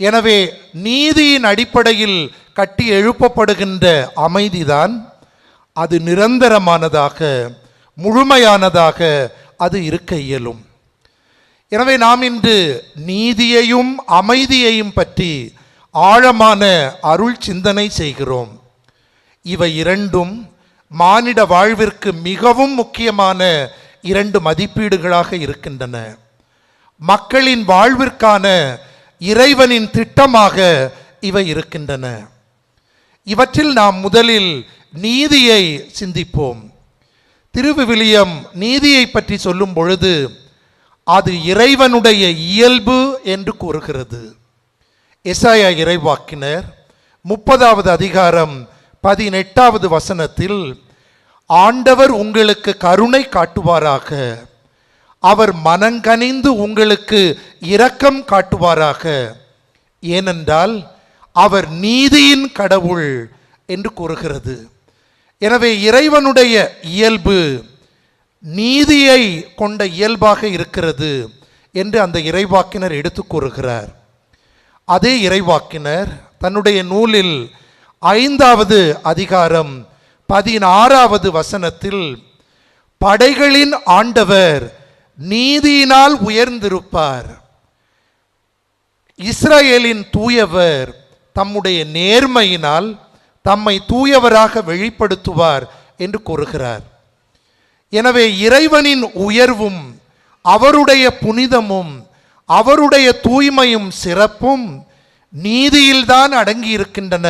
எனவே நீதியின் அடிப்படையில் கட்டி எழுப்பப்படுகின்ற அமைதிதான் அது நிரந்தரமானதாக முழுமையானதாக அது இருக்க இயலும். எனவே நாம் இன்று நீதியையும் அமைதியையும் பற்றி ஆழமான அருள் சிந்தனை செய்கிறோம். இவை இரண்டும் மானிட வாழ்விற்கு மிகவும் முக்கியமான இரண்டு மதிப்பீடுகளாக இருக்கின்றன. மக்களின் வாழ்விற்கான இறைவனின் திட்டமாக இவை இருக்கின்றன. இவற்றில் நாம் முதலில் நீதியை சிந்திப்போம். திருவிவிலியம் நீதியை பற்றி சொல்லும் பொழுது அது இறைவனுடைய இயல்பு என்று கூறுகிறது. எசாயா இறைவாக்கினர் 30வது அதிகாரம் 18வது வசனத்தில், ஆண்டவர் உங்களுக்கு கருணை காட்டுவாராக, அவர் மனங்கனிந்து உங்களுக்கு இரக்கம் காட்டுவாராக, ஏனென்றால் அவர் நீதியின் கடவுள் என்று கூறுகிறது. எனவே இறைவனுடைய இயல்பு நீதியை கொண்ட இயல்பாக இருக்கிறது என்று அந்த இறைவாக்கினர் எடுத்து கூறுகிறார். அதே இறைவாக்கினர் தன்னுடைய நூலில் 5வது அதிகாரம் 16வது வசனத்தில், படைகளின் ஆண்டவர் நீதியினால் உயர்ந்திருப்பார், இஸ்ரவேலின் தூயவர் தம்முடைய நேர்மையினால் தம்மை தூயவராக வெளிப்படுத்துவார் என்று கூறுகிறார். எனவே இறைவனின் உயர்வும் அவருடைய புனிதமும் அவருடைய தூய்மையும் சிறப்பும் நீதியில்தான் அடங்கி இருக்கின்றன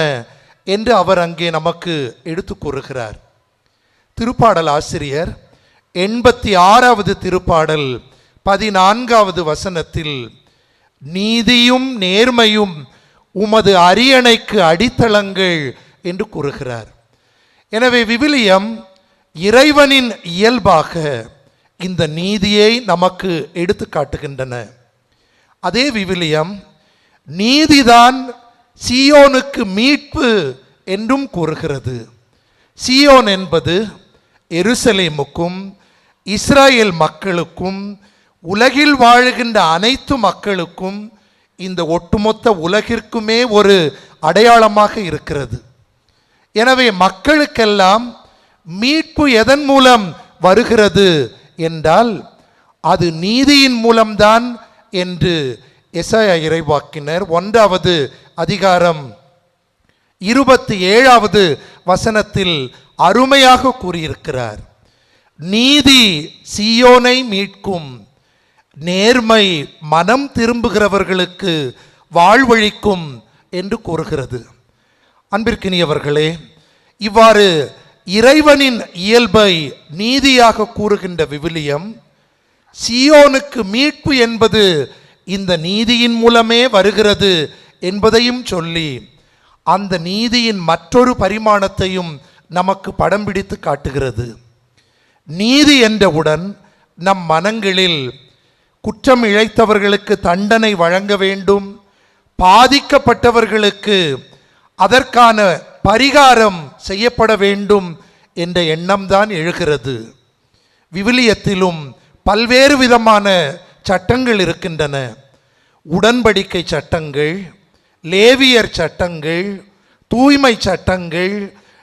என்று அவர் அங்கே நமக்கு எடுத்து கூறுகிறார். திருப்பாடல் ஆசிரியர் 86வது திருப்பாடல் 14வது வசனத்தில், நீதியும் நேர்மையும் உமது அரியணைக்கு அடித்தளங்கள் என்று கூறுகிறார். எனவே விவிலியம் இறைவனின் இயல்பாக இந்த நீதியை நமக்கு எடுத்து காட்டுகின்றன. அதே விவிலியம் நீதிதான் சீயோனுக்கு மீட்பு என்றும் கூறுகிறது. சீயோன் என்பது எருசலேமுக்கும் இஸ்ரேல் மக்களுக்கும் உலகில் வாழுகின்ற அனைத்து மக்களுக்கும் இந்த ஒட்டுமொத்த உலகிற்குமே ஒரு அடையாளமாக இருக்கிறது. எனவே மக்களுக்கெல்லாம் மீட்பு எதன் மூலம் வருகிறது என்றால் அது நீதியின் மூலம்தான் என்று எசாயா இறைவாக்கினர் 1வது அதிகாரம் 27வது வசனத்தில் அருமையாக கூறியிருக்கிறார். நீதி சீயோனை மீட்கும், நேர்மை மனம் திரும்புகிறவர்களுக்கு வாழ்வழிக்கும் என்று கூறுகிறது. அன்பிற்கினியவர்களே, இவ்வாறு இறைவனின் இயல்பை நீதியாக கூறுகின்ற விவிலியம் சீயோனுக்கு மீட்பு என்பது இந்த நீதியின் மூலமே வருகிறது என்பதையும் சொல்லி அந்த நீதியின் மற்றொரு பரிமாணத்தையும் நமக்கு படம் பிடித்து காட்டுகிறது. நீதி என்றவுடன் நம் மனங்களில் குற்றம் இழைத்தவர்களுக்கு தண்டனை வழங்க வேண்டும், பாதிக்கப்பட்டவர்களுக்கு அதற்கான பரிகாரம் செய்யப்பட வேண்டும் என்ற எண்ணம்தான் எழுகிறது. விவிலியத்திலும் பல்வேறு விதமான சட்டங்கள் இருக்கின்றன. உடன்படிக்கை சட்டங்கள், லேவியர் சட்டங்கள், தூய்மை சட்டங்கள்,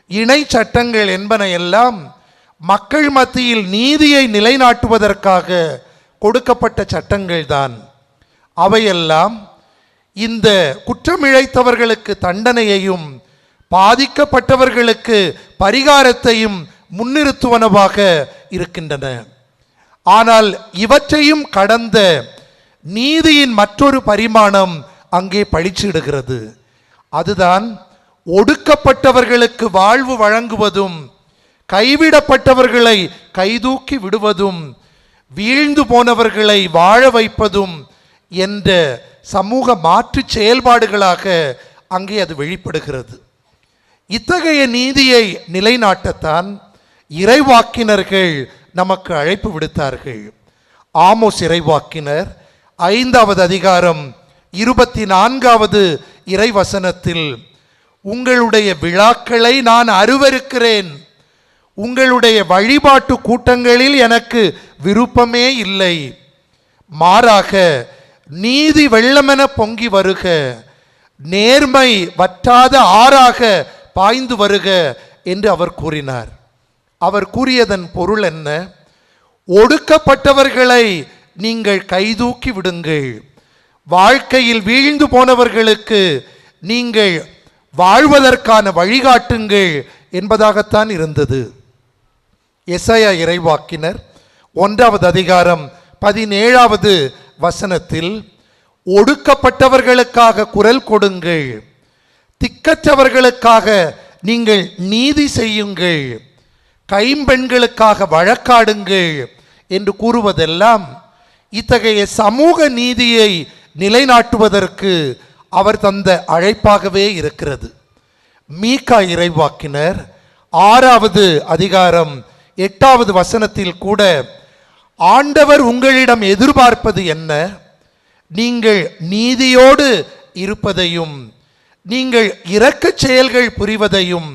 இணை சட்டங்கள் என்பன எல்லாம் மக்கள் மத்தியில் நீதியை நிலைநாட்டுவதற்காக கொடுக்கப்பட்ட சட்டங்கள்தான். அவையெல்லாம் இந்த குற்றமிழைத்தவர்களுக்கு தண்டனையையும் பாதிக்கப்பட்டவர்களுக்கு பரிகாரத்தையும் முன்னிறுத்துவனவாக இருக்கின்றன. ஆனால் இவற்றையும் கடந்த நீதியின் மற்றொரு பரிமாணம் அங்கே பளிச்சிடுகிறது. அதுதான் ஒடுக்கப்பட்டவர்களுக்கு வாழ்வு வழங்குவதும், கைவிடப்பட்டவர்களை கைதூக்கி விடுவதும், வீழ்ந்து போனவர்களை வாழ வைப்பதும் என்ற சமூக மாற்று செயல்பாடுகளாக அங்கே அது வெளிப்படுகிறது. இத்தகைய நீதியை நிலைநாட்டத்தான் இறைவாக்கினர்கள் நமக்கு அழைப்பு விடுத்தார்கள். ஆமோஸ் இறைவாக்கினர் 5வது அதிகாரம் 24வது இறைவசனத்தில், உங்களுடைய விழாக்களை நான் அருவருக்கிறேன், உங்களுடைய வழிபாட்டு கூட்டங்களில் எனக்கு விருப்பமே இல்லை, மாறாக நீதி வெள்ளமென பொங்கி வருக, நேர்மை வற்றாத ஆறாக பாய்ந்து வருக என்று அவர் கூறினார். அவர் கூறியதன் பொருள் என்ன? ஒடுக்கப்பட்டவர்களை நீங்கள் கைதூக்கி விடுங்கள், வாழ்க்கையில் வீழ்ந்து போனவர்களுக்கு நீங்கள் வாழ்வதற்கான வழிகாட்டுங்கள் என்பதாகத்தான் இருந்தது. எசாயா இறைவாக்கினர் 1வது அதிகாரம் 17வது வசனத்தில், ஒடுக்கப்பட்டவர்களுக்காக குரல் கொடுங்கள், திக்கற்றவர்களுக்காக நீங்கள் நீதி செய்யுங்கள், கைம்பெண்களுக்காக வழக்காடுங்கள் என்று கூறுவதெல்லாம் இத்தகைய சமூக நீதியை நிலைநாட்டுவதற்கு அவர் தந்த அழைப்பாகவே இருக்கிறது. மீகா இறைவாக்கினர் 6வது அதிகாரம் 8வது வசனத்தில் கூட ஆண்டவர் உங்களிடம் எதிர்பார்ப்பது என்ன? நீங்கள் நீதியோடு இருப்பதையும் நீங்கள் இரக்கச் செயல்கள் புரிவதையும்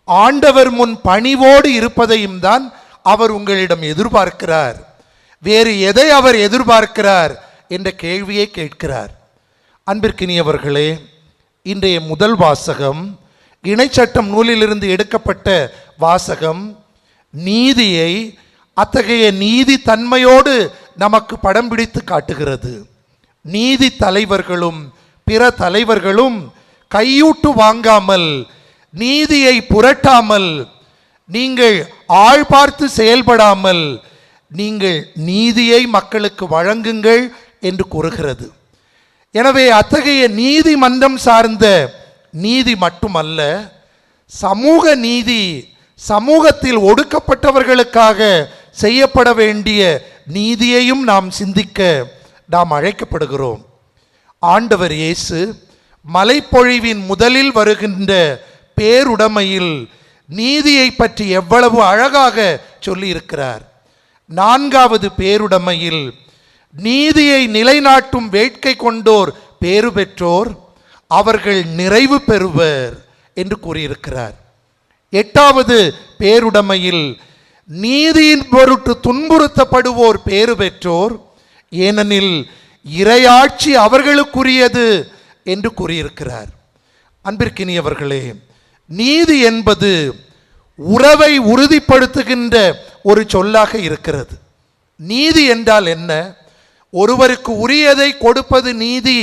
ஆண்டவர் முன் பணிவோடு இருப்பதையும் தான் அவர் உங்களிடம் எதிர்பார்க்கிறார். வேறு எதை அவர் எதிர்பார்க்கிறார் என்ற கேள்வியை கேட்கிறார். அன்பிற்கினியவர்களே, இன்றைய முதல் வாசகம் இணைச்சட்டம் நூலிலிருந்து எடுக்கப்பட்ட வாசகம் நீதியை அத்தகைய நீதி தன்மையோடு நமக்கு படம் பிடித்து காட்டுகிறது. நீதி தலைவர்களும் பிற தலைவர்களும் கையூட்டு வாங்காமல், நீதியை புரட்டாமல், நீங்கள் ஆள் பார்த்து செயல்படாமல் நீங்கள் நீதியை மக்களுக்கு வழங்குங்கள் என்று கூறுகிறது. எனவே அத்தகைய நீதிமன்றம் சார்ந்த நீதி மட்டுமல்ல, சமூக நீதி, சமூகத்தில் ஒடுக்கப்பட்டவர்களுக்காக செய்யப்பட வேண்டிய நீதியையும் நாம் சிந்திக்க நாம் அழைக்கப்படுகிறோம். ஆண்டவர் இயேசு மலைப்பொழிவின் முதலில் வருகின்ற பேருடைமையில் நீதியை பற்றி எவ்வளவு அழகாக சொல்லியிருக்கிறார். 4வது பேருடைமையில் நீதியை நிலைநாட்டும் வேட்கை கொண்டோர் பேறு பெற்றோர், அவர்கள் நிறைவு பெறுவர் என்று கூறியிருக்கிறார். 8வது பேருடைமையில் நீதியின் பொருட்டு துன்புறுத்தப்படுவோர் பேறு பெற்றோர், ஏனெனில் இறையாட்சி அவர்களுக்குரியது என்று கூறியிருக்கிறார். அன்பிற்கினியவர்களே, நீதி என்பது உறவை உறுதிப்படுத்துகின்ற ஒரு சொல்லாக இருக்கிறது. நீதி என்றால் என்ன? ஒருவருக்கு உரியதை கொடுப்பது நீதி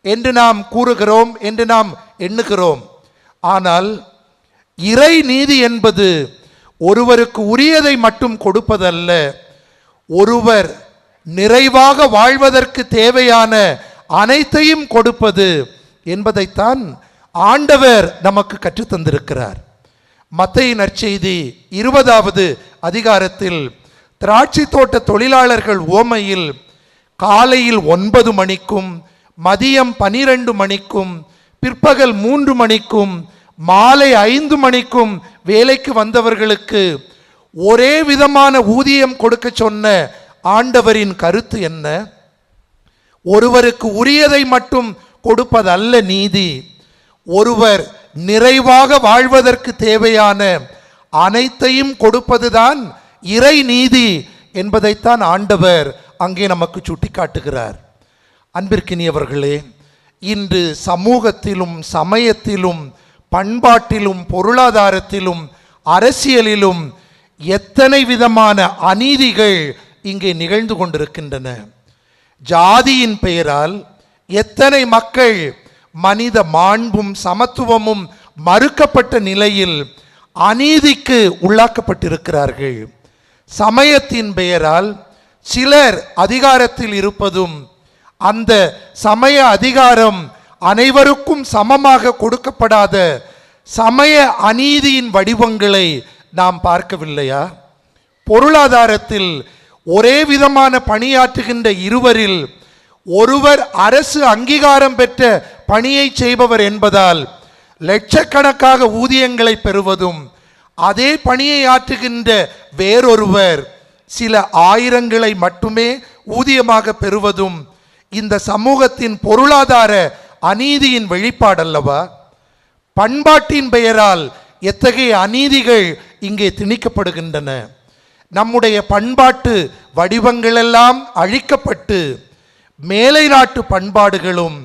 என்று நாம் கூறுகிறோம், என்று நாம் எண்ணுகிறோம். ஆனால் இறை நீதி என்பது ஒருவருக்கு உரியதை மட்டும் கொடுப்பதல்ல, ஒருவர் நிறைவாக வாழ்வதற்கு தேவையான அனைத்தையும் கொடுப்பது என்பதைத்தான் ஆண்டவர் நமக்கு கற்றுத்தந்திருக்கிறார். மத்தேயு நற்செய்தி 20வது அதிகாரத்தில் திராட்சை தோட்ட தொழிலாளர்கள் உவமையில் காலையில் 9 மணிக்கும் மதியம் 12 மணிக்கும் பிற்பகல் 3 மணிக்கும் மாலை 5 மணிக்கும் வேலைக்கு வந்தவர்களுக்கு ஒரே விதமான ஊதியம் கொடுக்க சொன்ன ஆண்டவரின் கருத்து என்ன? ஒருவருக்கு உரியதை மட்டும் கொடுப்பதல்ல நீதி, ஒருவர் நிறைவாக வாழ்வதற்கு தேவையான அனைத்தையும் கொடுப்பதுதான் இறை நீதி என்பதைத்தான் ஆண்டவர் அங்கே நமக்கு சுட்டிக்காட்டுகிறார். அன்பிற்கினியவர்களே, இன்று சமூகத்திலும் சமயத்திலும் பண்பாட்டிலும் பொருளாதாரத்திலும் அரசியலிலும் எத்தனை விதமான அநீதிகள் இங்கே நிகழ்ந்து கொண்டிருக்கின்றன. ஜாதியின் பெயரால் எத்தனை மக்கள் மனித மாண்பும் சமத்துவமும் மறுக்கப்பட்ட நிலையில் அநீதிக்கு உள்ளாக்கப்பட்டிருக்கிறார்கள். சமயத்தின் பெயரால் சிலர் அதிகாரத்தில் இருப்பதும் அந்த சமய அதிகாரம் அனைவருக்கும் சமமாக கொடுக்கப்படாத சமய அநீதியின் வடிவங்களை நாம் பார்க்கவில்லையா? பொருளாதாரத்தில் ஒரே விதமான பணியாற்றுகின்ற இருவரில் ஒருவர் அரசு அங்கீகாரம் பெற்ற பணியை செய்பவர் என்பதால் லட்சக்கணக்காக ஊதியங்களை பெறுவதும், அதே பணியை ஆற்றுகின்ற வேறொருவர் சில ஆயிரங்களை மட்டுமே ஊதியமாக பெறுவதும் இந்த சமூகத்தின் பொருளாதார அநீதியின் வெளிப்பாடல்லவா? பண்பாட்டின் பெயரால் எத்தகைய அநீதிகள் இங்கே திணிக்கப்படுகின்றன. நம்முடைய பண்பாட்டு வடிவங்களெல்லாம் அழிக்கப்பட்டு மேலை நாட்டு பண்பாடுகளும்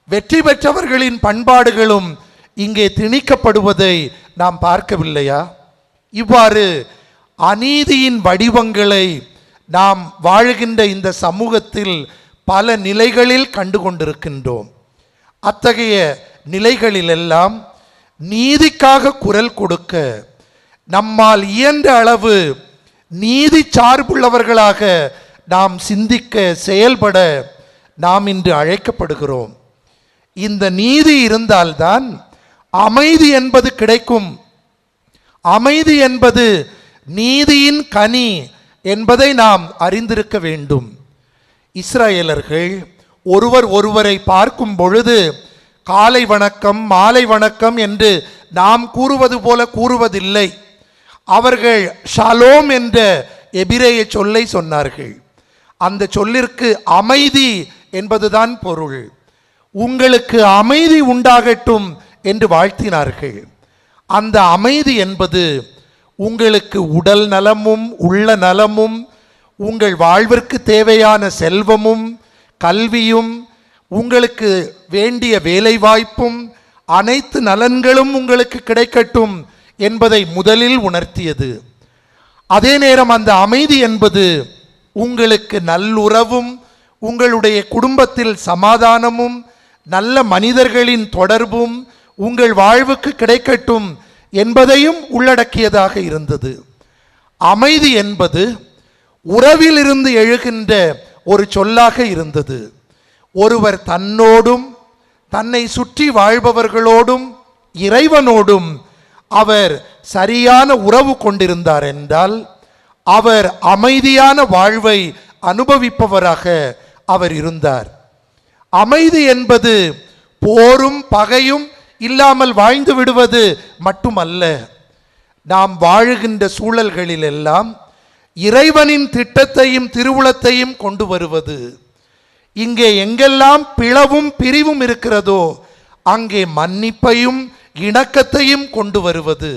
வெற்றி பெற்றவர்களின் பண்பாடுகளும் இங்கே திணிக்கப்படுவதை நாம் பார்க்கவில்லையா? இவ்வாறு அநீதியின் வடிவங்களை நாம் வாழுகின்ற இந்த சமூகத்தில் பல நிலைகளில் கண்டு கொண்டிருக்கின்றோம். அத்தகைய நிலைகளிலெல்லாம் நீதிக்காக குரல் கொடுக்க நம்மால் இயன்ற அளவு நீதி சார்புள்ளவர்களாக நாம் சிந்திக்க செயல்பட நாம் இன்று அழைக்கப்படுகிறோம். இந்த நீதி இருந்தால்தான் அமைதி என்பது கிடைக்கும். அமைதி என்பது நீதியின் கனி என்பதை நாம் அறிந்திருக்க வேண்டும். இஸ்ரவேலர்கள் ஒருவர் ஒருவரை பார்க்கும் பொழுது காலை வணக்கம் மாலை வணக்கம் என்று நாம் கூறுவது போல கூறுவதில்லை. அவர்கள் ஷாலோம் என்ற எபிரேய சொல்லை சொன்னார்கள். அந்த சொல்லிற்கு அமைதி என்பதுதான் பொருள். உங்களுக்கு அமைதி உண்டாகட்டும் என்று வாழ்த்தினார்கள். அந்த அமைதி என்பது உங்களுக்கு உடல் நலமும் உள்ள நலமும், உங்கள் வாழ்விற்கு தேவையான செல்வமும் கல்வியும், உங்களுக்கு வேண்டிய வேலைவாய்ப்பும், அனைத்து நலன்களும் உங்களுக்கு கிடைக்கட்டும் என்பதை முதலில் உணர்த்தியது. அதே நேரம் அந்த அமைதி என்பது உங்களுக்கு நல்லுறவும், உங்களுடைய குடும்பத்தில் சமாதானமும், நல்ல மனிதர்களின் தொடர்பும் உங்கள் வாழ்வுக்கு கிடைக்கட்டும் என்பதையும் உள்ளடக்கியதாக இருந்தது. அமைதி என்பது உறவிலிருந்து எழுகின்ற ஒரு சொல்லாக இருந்தது. ஒருவர் தன்னோடும் தன்னை சுற்றி வாழ்பவர்களோடும் இறைவனோடும் அவர் சரியான உறவு கொண்டிருந்தார் என்றால் அவர் அமைதியான வாழ்வை அனுபவிப்பவராக அவர் இருந்தார். அமைதி என்பது போரும் பகையும் இல்லாமல் வாழ்ந்து விடுவது மட்டுமல்ல. நாம் வாழுகின்ற சூழல்களில் எல்லாம் இறைவனின் திட்டத்தையும் திருவுளத்தையும் கொண்டு வருவது. இங்கே எங்கெல்லாம் பிளவும் பிரிவும் இருக்கிறதோ அங்கே மன்னிப்பையும் இணக்கத்தையும் கொண்டு வருவது.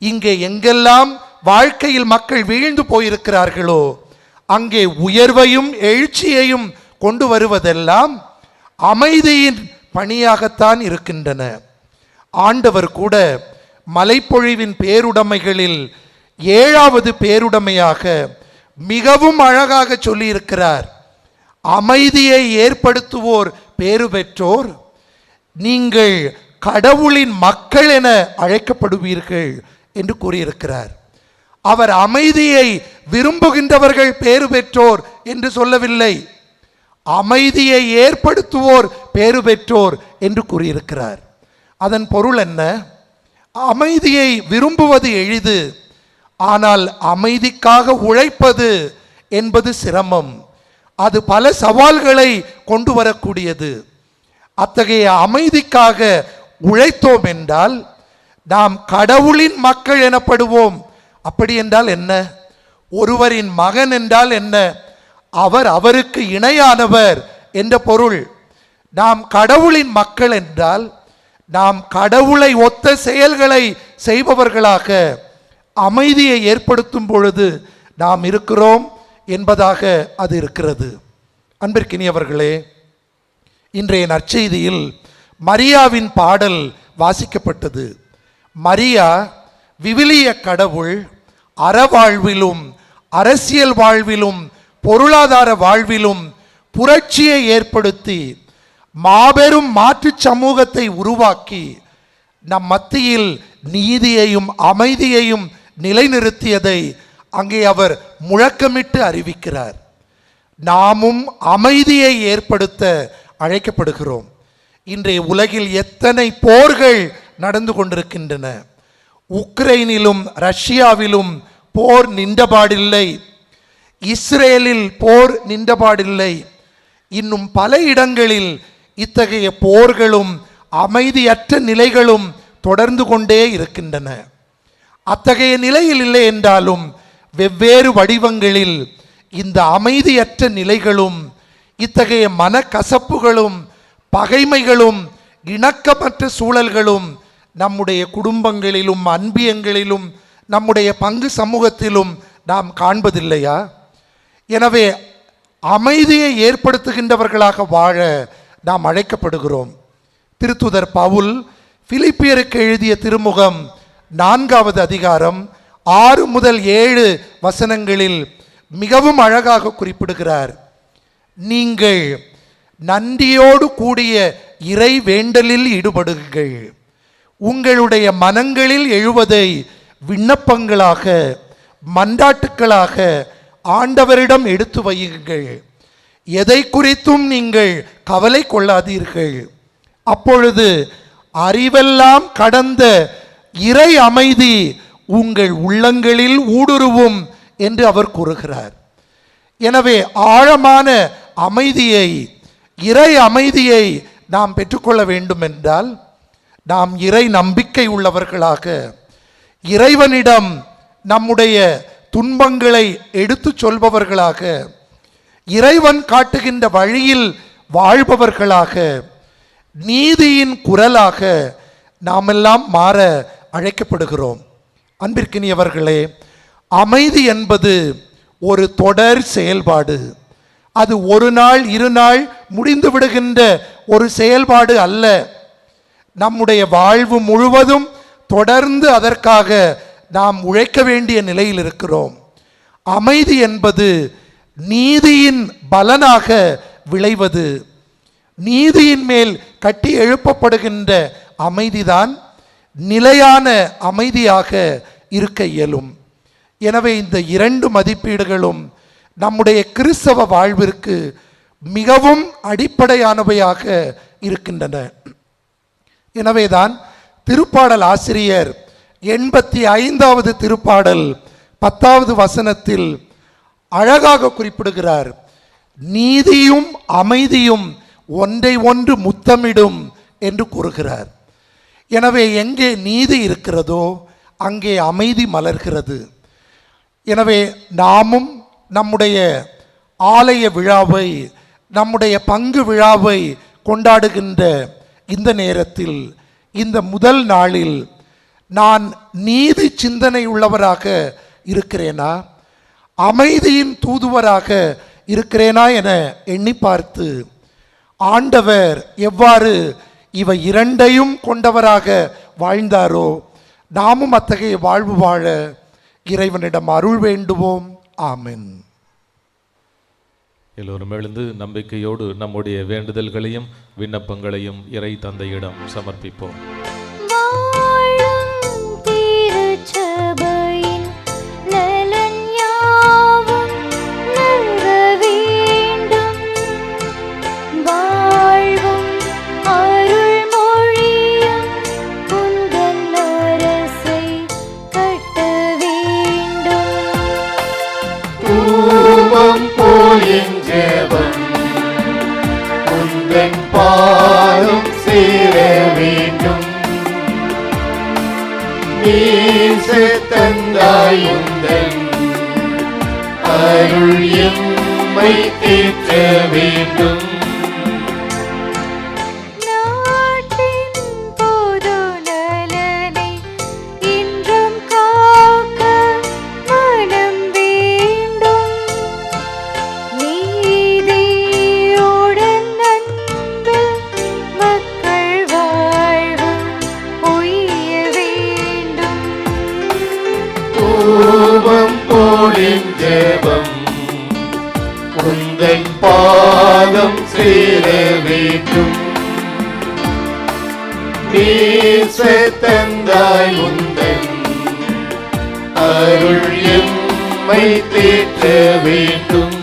இங்கே எங்கெல்லாம் வாழ்க்கையில் மக்கள் வீழ்ந்து போயிருக்கிறார்களோ அங்கே உயர்வையும் எழுச்சியையும் கொண்டு வருவதெல்லாம் அமைதியின் பணியாகத்தான் இருக்கின்றன. ஆண்டவர் கூட மலைப்பொழிவின் பேருடைமைகளில் 7வது பேருடைமையாக மிகவும் அழகாக சொல்லியிருக்கிறார். அமைதியை ஏற்படுத்துவோர் பேறு பெற்றோர், நீங்கள் கடவுளின் மக்கள் என அழைக்கப்படுவீர்கள் என்று கூறியிருக்கிறார். அவர் அமைதியை விரும்புகின்றவர்கள் பேறு பெற்றோர் என்று சொல்லவில்லை, அமைதியை ஏற்படுத்துவோர் பேறு பெற்றோர் என்று கூறியிருக்கிறார். அதன் பொருள் என்ன? அமைதியை விரும்புவது எளிது, ஆனால் அமைதிக்காக உழைப்பது என்பது சிரமம். அது பல சவால்களை கொண்டு வரக்கூடியது. அத்தகைய அமைதிக்காக உழைத்தோம் என்றால் நாம் கடவுளின் மக்கள் எனப்படுவோம். அப்படி என்றால் என்ன? ஒருவரின் மகன் என்றால் என்ன? அவர் அவருக்கு இணையானவர் என்ற பொருள். நாம் கடவுளின் மக்கள் என்றால் நாம் கடவுளை ஒத்த செயல்களை செய்பவர்களாக அமைதியை ஏற்படுத்தும் பொழுது நாம் இருக்கிறோம் என்பதாக அது இருக்கிறது. அன்பிற்கினியவர்களே, இன்றைய நற்செய்தியில் மரியாவின் பாடல் வாசிக்கப்பட்டது. மரியா விவிலிய கடவுள் அறவாழ்விலும் அரசியல் வாழ்விலும் பொருளாதார வாழ்விலும் புரட்சியை ஏற்படுத்தி மாபெரும் மாற்று சமூகத்தை உருவாக்கி நம் மத்தியில் நீதியையும் அமைதியையும் நிலைநிறுத்தியதை அங்கே அவர் முழக்கமிட்டு அறிவிக்கிறார். நாமும் அமைதியை ஏற்படுத்த அழைக்கப்படுகிறோம். இன்றைய உலகில் எத்தனை போர்கள் நடந்து கொண்டிருக்கின்றன. உக்ரைனிலும் ரஷ்யாவிலும் போர் நின்றபாடில்லை, இஸ்ரேலில் போர் நின்றபாடில்லை. இன்னும் பல இடங்களில் இத்தகைய போர்களும் அமைதியற்ற நிலைகளும் தொடர்ந்து கொண்டே இருக்கின்றன. அத்தகைய நிலையில் இல்லை என்றாலும் வெவ்வேறு வடிவங்களில் இந்த அமைதியற்ற நிலைகளும் இத்தகைய மனக்கசப்புகளும் பகைமைகளும் இணக்கமற்ற சூழல்களும் நம்முடைய குடும்பங்களிலும் அன்பியங்களிலும் நம்முடைய பங்கு சமூகத்திலும் நாம் காண்பதில்லையா? எனவே அமைதியை ஏற்படுத்துகின்றவர்களாக வாழ நாம் அழைக்கப்படுகிறோம். திருத்துதர் பவுல் பிலிப்பியருக்கு எழுதிய திருமுகம் 4வது அதிகாரம் 6 முதல் 7 வசனங்களில் மிகவும் அழகாக குறிப்பிடுகிறார். நீங்கள் நன்றியோடு கூடிய இறை வேண்டலில் ஈடுபடுங்கள், உங்களுடைய மனங்களில் எழுவதை விண்ணப்பங்களாக மன்றாட்டுக்களாக ஆண்டவரிடம் எடுத்து வையுங்கள். எதை குறித்தும் நீங்கள் கவலை கொள்ளாதீர்கள். அப்பொழுது அறிவெல்லாம் கடந்த இறை அமைதி உங்கள் உள்ளங்களில் ஊடுருவும் என்று அவர் கூறுகிறார். எனவே ஆழமான அமைதியை, இறை அமைதியை நாம் பெற்றுக்கொள்ள வேண்டும் என்றால் நாம் இறை நம்பிக்கை உள்ளவர்களாக இறைவனிடம் நம்முடைய துன்பங்களை எடுத்து சொல்பவர்களாக இறைவன் காட்டுகின்ற வழியில் வாழ்பவர்களாக நீதியின் குரலாக நாமெல்லாம் மாற அழைக்கப்படுகிறோம். அன்பிற்கினியவர்களே, அமைதி என்பது ஒரு தொடர் செயல்பாடு. அது ஒரு நாள் இரு நாள் முடிந்து விடுகின்ற ஒரு செயல்பாடு அல்ல. நம்முடைய வாழ்வு முழுவதும் தொடர்ந்து அதற்காக நாம் உழைக்க வேண்டிய நிலையில் இருக்கிறோம். அமைதி என்பது நீதியின் பலனாக விளைவது. நீதியின் மேல் கட்டி எழுப்பப்படுகின்ற அமைதிதான் நிலையான அமைதியாக இருக்க இயலும். எனவே இந்த இரண்டு மதிப்பீடுகளும் நம்முடைய கிறிஸ்தவ வாழ்விற்கு மிகவும் அடிப்படையானவையாக இருக்கின்றன. எனவேதான் திருப்பாடல் ஆசிரியர் 85வது திருப்பாடல் 10வது வசனத்தில் அழகாக குறிப்பிடுகிறார், நீதியும் அமைதியும் ஒன்றை ஒன்று முத்தமிடும் என்று கூறுகிறார். எனவே எங்கே நீதி இருக்கிறதோ அங்கே அமைதி மலர்கிறது. எனவே நாமும் நம்முடைய ஆலய விழாவை, நம்முடைய பங்கு விழாவை கொண்டாடுகின்ற இந்த நேரத்தில், இந்த முதல் நாளில் நான் நீதி சிந்தனை உள்ளவராக இருக்கிறேனா, அமைதியின் தூதுவராக இருக்கிறேனா என எண்ணி பார்த்து ஆண்டவர் எவ்வாறு இவை இரண்டையும் கொண்டவராக வாழ்ந்தாரோ நாமும் அத்தகைய வாழ்வு வாழ இறைவனிடம் அருள் வேண்டுவோம். ஆமென். எல்லோரும் எழுந்து நம்பிக்கையோடு நம்முடைய வேண்டுதல்களையும் விண்ணப்பங்களையும் இறை தந்தையிடம் சமர்ப்பிப்போம். பாதம் சேர வேண்டும். நேச தந்தாயுந்தன் அருள் எம்மை தேற்ற வேண்டும். ஜெபம் உந்தன் பாதம் சேர வேண்டும். நேச தந்தாய் உந்தன் அருள் எம்மை தேற்ற வேண்டும்.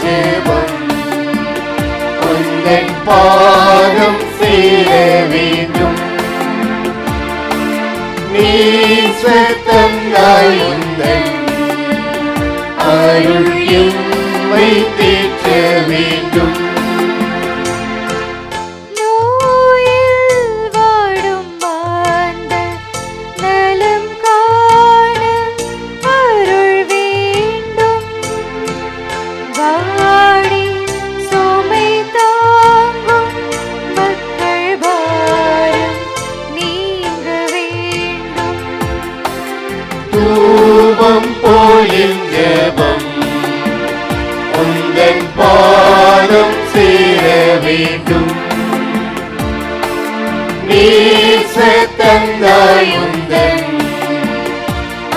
ஜெபம் உந்தன் பாதம் சேர வேண்டும். நேச தந்தாய் உந்தன் அருள் எம்மை தேற்ற வேண்டும். ஜெபம் உந்தன் பாதம் சேர வேண்டும். நேச தந்தாய் உந்தன்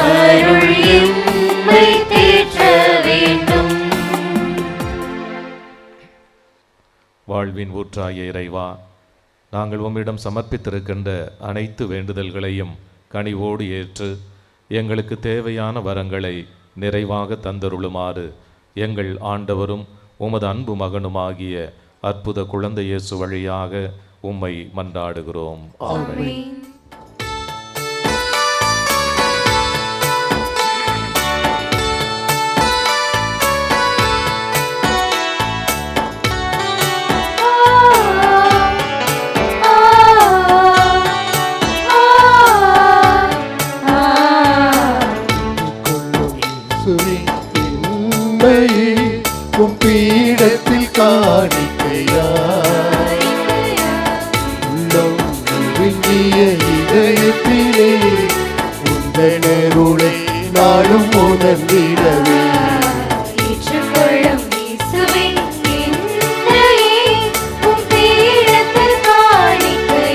அருள் எம்மை தேற்ற வேண்டும். வாழ்வின் ஊற்றாய இறைவா, நாங்கள் உம்மிடம் சமர்ப்பித்திருக்கின்ற அனைத்து வேண்டுதல்களையும் கனிவோடு ஏற்று எங்களுக்கு தேவையான வரங்களை நிறைவாக தந்தருளுமாறு எங்கள் ஆண்டவரும் உமது அன்பு மகனுமாகிய அற்புத குழந்தை இயேசு வழியாக உம்மை மன்றாடுகிறோம். ஆமென். உம் பீடத்தில் காணிக்கையாய் உள்ளம் நெருங்கிய இதயத்திலே உந்தனருளை நாளும் உணர்ந்திடவே ஏற்றுக்கொள்ளும் இயேசுவே என்னையே உம் பீடத்தில் காணிக்கையாய்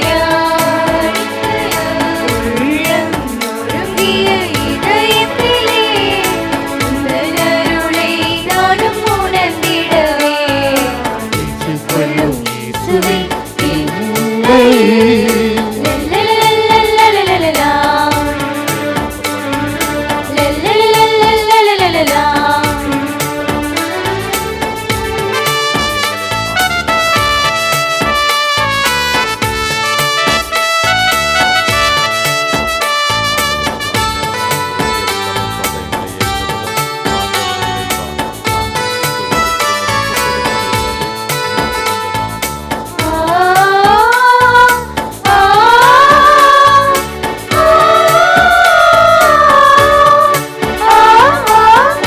உள்ளம் நொறுங்கிய இதயத்திலே உந்தனருளை நாளும் உணர்ந்திடவே ஏற்றுக்கொள்ளும் இயேசுவே என்னையே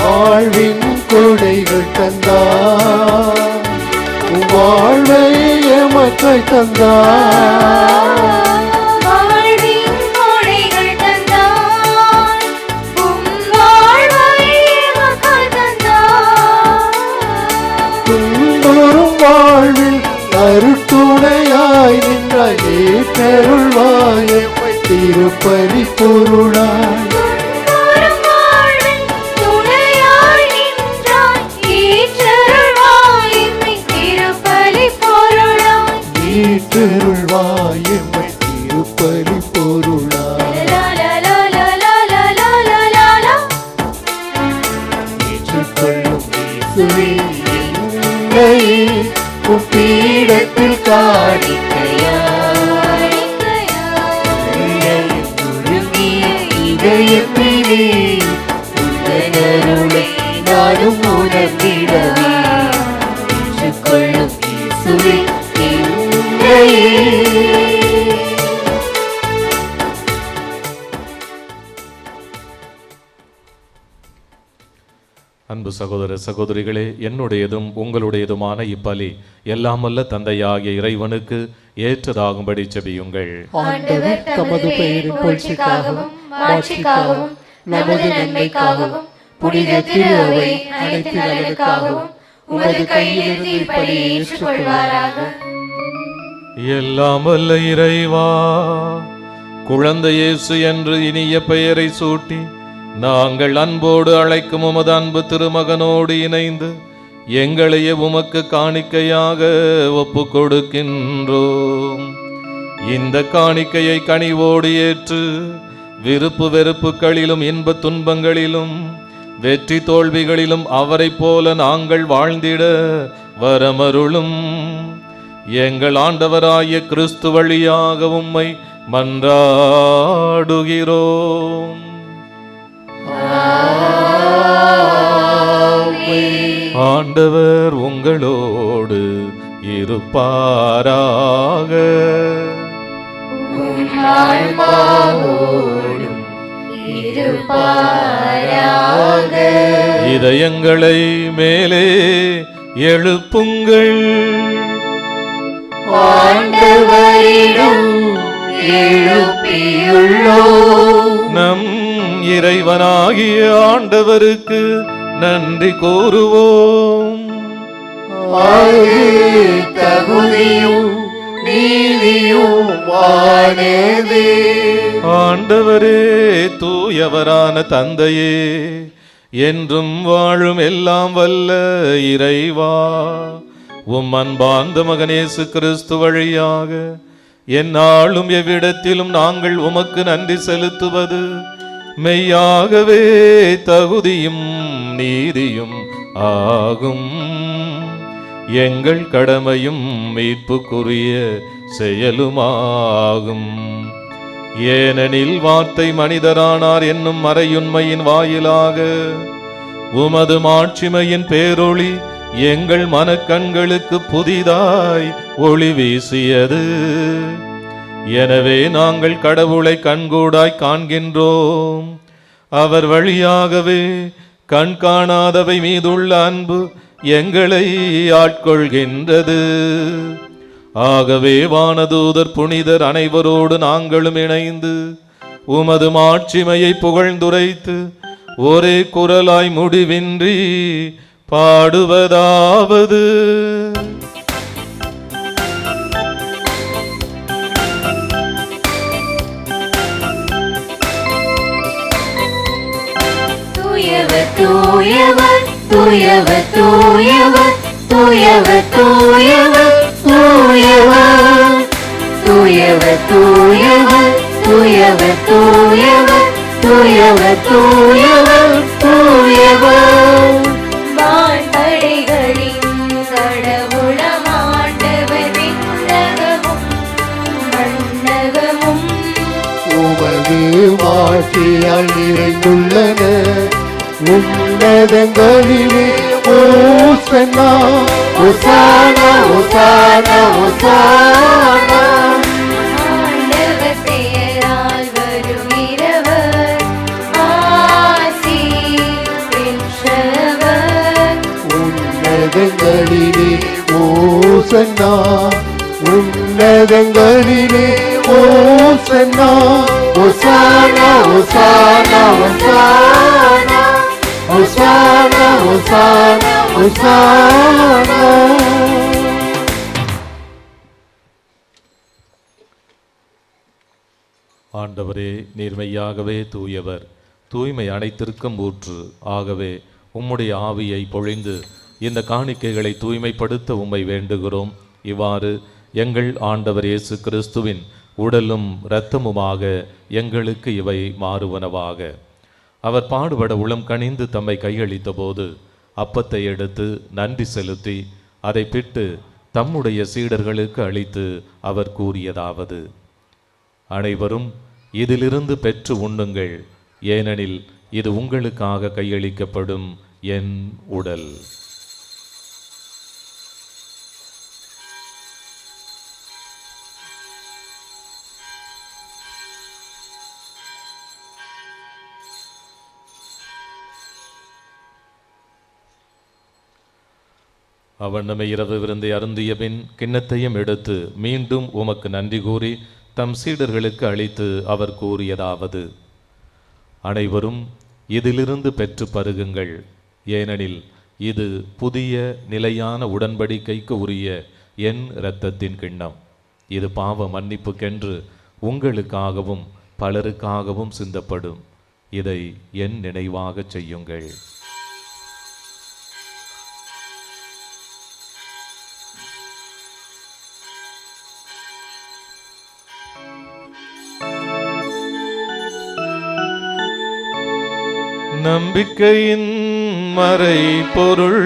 வாழ்வின் கொடைகள் தந்தார் உம் வாழ்வை எமக்காய் தந்தார் வாழ்வின் கொடைகள் தந்தார் உம் வாழ்வை எமக்காய் தந்தார் துன்புறும் வாழ்வில் அருட்டுணையாய் நின்றாய் ஏற்றருள்வாய் எம்மை திருப்பலி பொருளாய் துன்புறும் வாழ்வில் துணையாய் நின்றாய் ஏற்றருள்வாய் எம்மை திருப்பலி பொருளாய் ஏற்றருள்வாய் எம்மை திருப்பலி பொருளாய் லலலலலலலலலலலா. ஏற்றுக்கொள்ளும் இயேசுவே என்னையே உம் பீடத்தில் காணிக்கையாய் நொறுங்கிய இதயத்திலே உந்தனருளை நாளும் உணர்ந்திடவே ஏற்றுக்கொள்ளும் இயேசுவே என்னையே. அன்பு சகோதர சகோதரிகளே, என்னுடையதும் உங்களுடையதுமான இப்பலி எல்லாம் வல்ல தந்தையாகிய இறைவனுக்கு ஏற்றதாகும்படி செபியுங்கள். ஆண்டவர் தமது பெயரின் புகழ்ச்சிக்காகவும் மாட்சிக்காகவும் நமது நன்மைக்காகவும் புனித திரு அவை அனைத்து நலனுக்காகவும் உமது கையிலிருந்து இப்படி ஏற்றுக்கொள்வாராக. எல்லாம் வல்ல இறைவா, குழந்தை இயேசு என்று இனிய பெயரை சூட்டி நாங்கள் அன்போடு அழைக்கும் உமது அன்பு திருமகனோடு இணைந்து எங்களையே உமக்கு காணிக்கையாக ஒப்பு கொடுக்கின்றோம். இந்த காணிக்கையை கனிவோடு ஏற்று விருப்பு வெறுப்புகளிலும் இன்ப துன்பங்களிலும் வெற்றி தோல்விகளிலும் அவரைப் போல நாங்கள் வாழ்ந்திட வரமருளும். எங்கள் ஆண்டவராகிய கிறிஸ்து வழியாக உம்மை மன்றாடுகிறோம். ஆண்டவர் உங்களோடு இருப்பாராக. இதயங்களை மேலே எழுப்புங்கள். ஆண்டவரிடம் எழுப்பியுள்ளோம். நம் இறைவனாகிய ஆண்டவருக்கு நன்றி கூறுவோம். அது தகுதியும் நீதியுமானதே. ஆண்டவரே, தூயவரான தந்தையே, என்றும் வாழும் எல்லாம் வல்ல இறைவா, உம் அன்பார்ந்த மகன் இயேசு கிறிஸ்து வழியாக எந்நாளும் எவ்விடத்திலும் நாங்கள் உமக்கு நன்றி செலுத்துவது மெய்யாகவே தகுதியும் நீதியும் ஆகும். எங்கள் கடமையும் மீட்புக்குரிய செயலுமாகும். ஏனெனில் வார்த்தை மனிதரானார் என்னும் மறையுண்மையின் வாயிலாக உமது மாட்சிமையின் பேரொளி எங்கள் மனக்கண்களுக்கு புதிதாய் ஒளி வீசியது. எனவே நாங்கள் கடவுளை கண்கூடாய் காண்கின்றோம். அவர் வழியாகவே கண் காணாதவை மீதுள்ள அன்பு எங்களை ஆட்கொள்கின்றது. ஆகவே வானதூதர் புனிதர் அனைவரோடு நாங்களும் இணைந்து உமது மாட்சிமையை புகழ்ந்துரைத்து ஒரே குரலாய் முடிவின்றி பாடுவதாவது: தூயவர் தூயவர் தூயவர் தூயவர் தூயவர் தூயவர் தூயவர் தூயவர் தூயவர் தூயவர் தூயவர் தூயவர் தூயவர் தூயவர் வான்படைகளின் கடவுளமாண்டவர் விண்ணகமும் மண்ணகமும் உமது மாட்சியால் நிறைந்துள்ளன. உன்னதங்களிலே ஓசன்னா ஓசானா ஓசானா ஓசானா. ஆண்டவர் பெயரால் வருகிறவர் ஆசி பெற்றவர். உன்னதங்களிலே ஓசன்னா உன்னதங்களிலே ஓசன்னா ஓசானா ஓசானா ஓசானா ஓசானா ஓசானா ஓசானா. ஆண்டவரே, நீர்மையாகவே தூயவர், தூய்மை அனைத்திற்கும் ஊற்று. ஆகவே உம்முடைய ஆவியை பொழிந்து இந்த காணிக்கைகளை தூய்மைப்படுத்த உம்மை வேண்டுகிறோம். இவ்வாறு எங்கள் ஆண்டவர் இயேசு கிறிஸ்துவின் உடலும் இரத்தமுமாக எங்களுக்கு இவை மாறுவனவாக. அவர் பாடுபட உளம் கனிந்து தம்மை கையளித்த போது அப்பத்தை எடுத்து நன்றி செலுத்தி அதை பிட்டு தம்முடைய சீடர்களுக்கு அளித்து அவர் கூறியதாவது: அனைவரும் இதிலிருந்து பெற்று உண்ணுங்கள், ஏனெனில் இது உங்களுக்காக கையளிக்கப்படும் என் உடல். அவர் நம்மை இரவு விருந்தை அருந்திய பின் கிண்ணத்தையும் எடுத்து மீண்டும் உமக்கு நன்றி கூறி தம் சீடர்களுக்கு அளித்து அவர் கூறியதாவது: அனைவரும் இதிலிருந்து பெற்று பருகுங்கள், ஏனெனில் இது புதிய நிலையான உடன்படிக்கைக்கு உரிய என் இரத்தத்தின் கிண்ணம். இது பாவ மன்னிப்புக்கென்று உங்களுக்காகவும் பலருக்காகவும் சிந்தப்படும். இதை என் நினைவாகச் செய்யுங்கள். நம்பிக்கையின் மறை பொருள்.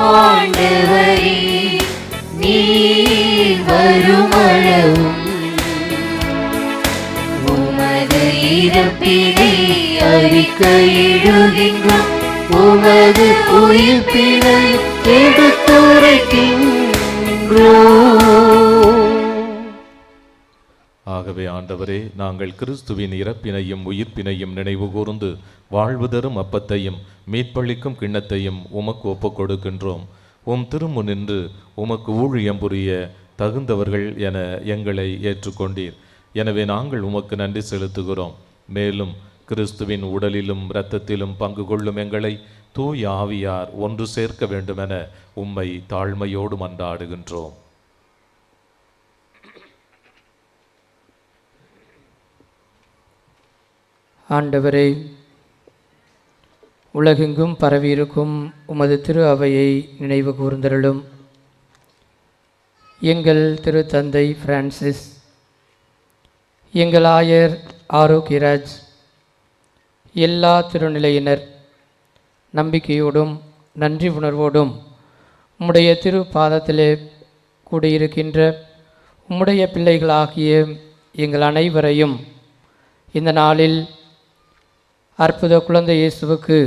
ஆண்டவரே, நீர் வருமளவும் உமது இறப்பினை அறிக்கையிடுகின்றோம், உமது உயிர்ப்பினை எடுத்துரைக்கின்றோம். ஆகவே ஆண்டவரே, நாங்கள் கிறிஸ்துவின் இறப்பினையும் உயிர்ப்பினையும் நினைவு கூர்ந்து வாழ்வு தரும் அப்பத்தையும் மீட்பளிக்கும் கிண்ணத்தையும் உமக்கு ஒப்புக் கொடுக்கின்றோம். உம் திருமுன் நின்று உமக்கு ஊழியம் புரிய தகுந்தவர்கள் என எங்களை ஏற்றுக்கொண்டீர். எனவே நாங்கள் உமக்கு நன்றி செலுத்துகிறோம். மேலும் கிறிஸ்துவின் உடலிலும் இரத்தத்திலும் பங்கு கொள்ளும் எங்களை தூய ஆவியார் ஒன்று சேர்க்க வேண்டுமென உம்மை தாழ்மையோடு மன்றாடுகின்றோம். ஆண்டவரே, உலகெங்கும் பரவியிருக்கும் உமது திரு அவையை நினைவு கூர்ந்தருளும். எங்கள் திரு தந்தை பிரான்சிஸ் எங்கள் ஆயர் ஆரோக்கியராஜ், எல்லா திருநிலையினர் நம்பிக்கையோடும் நன்றி உணர்வோடும் உம்முடைய திரு பாதத்திலே கூடியிருக்கின்ற உம்முடைய பிள்ளைகளாகிய எங்கள் அனைவரையும் இந்த நாளில் அற்புத குழந்தை இயேசுவுக்கு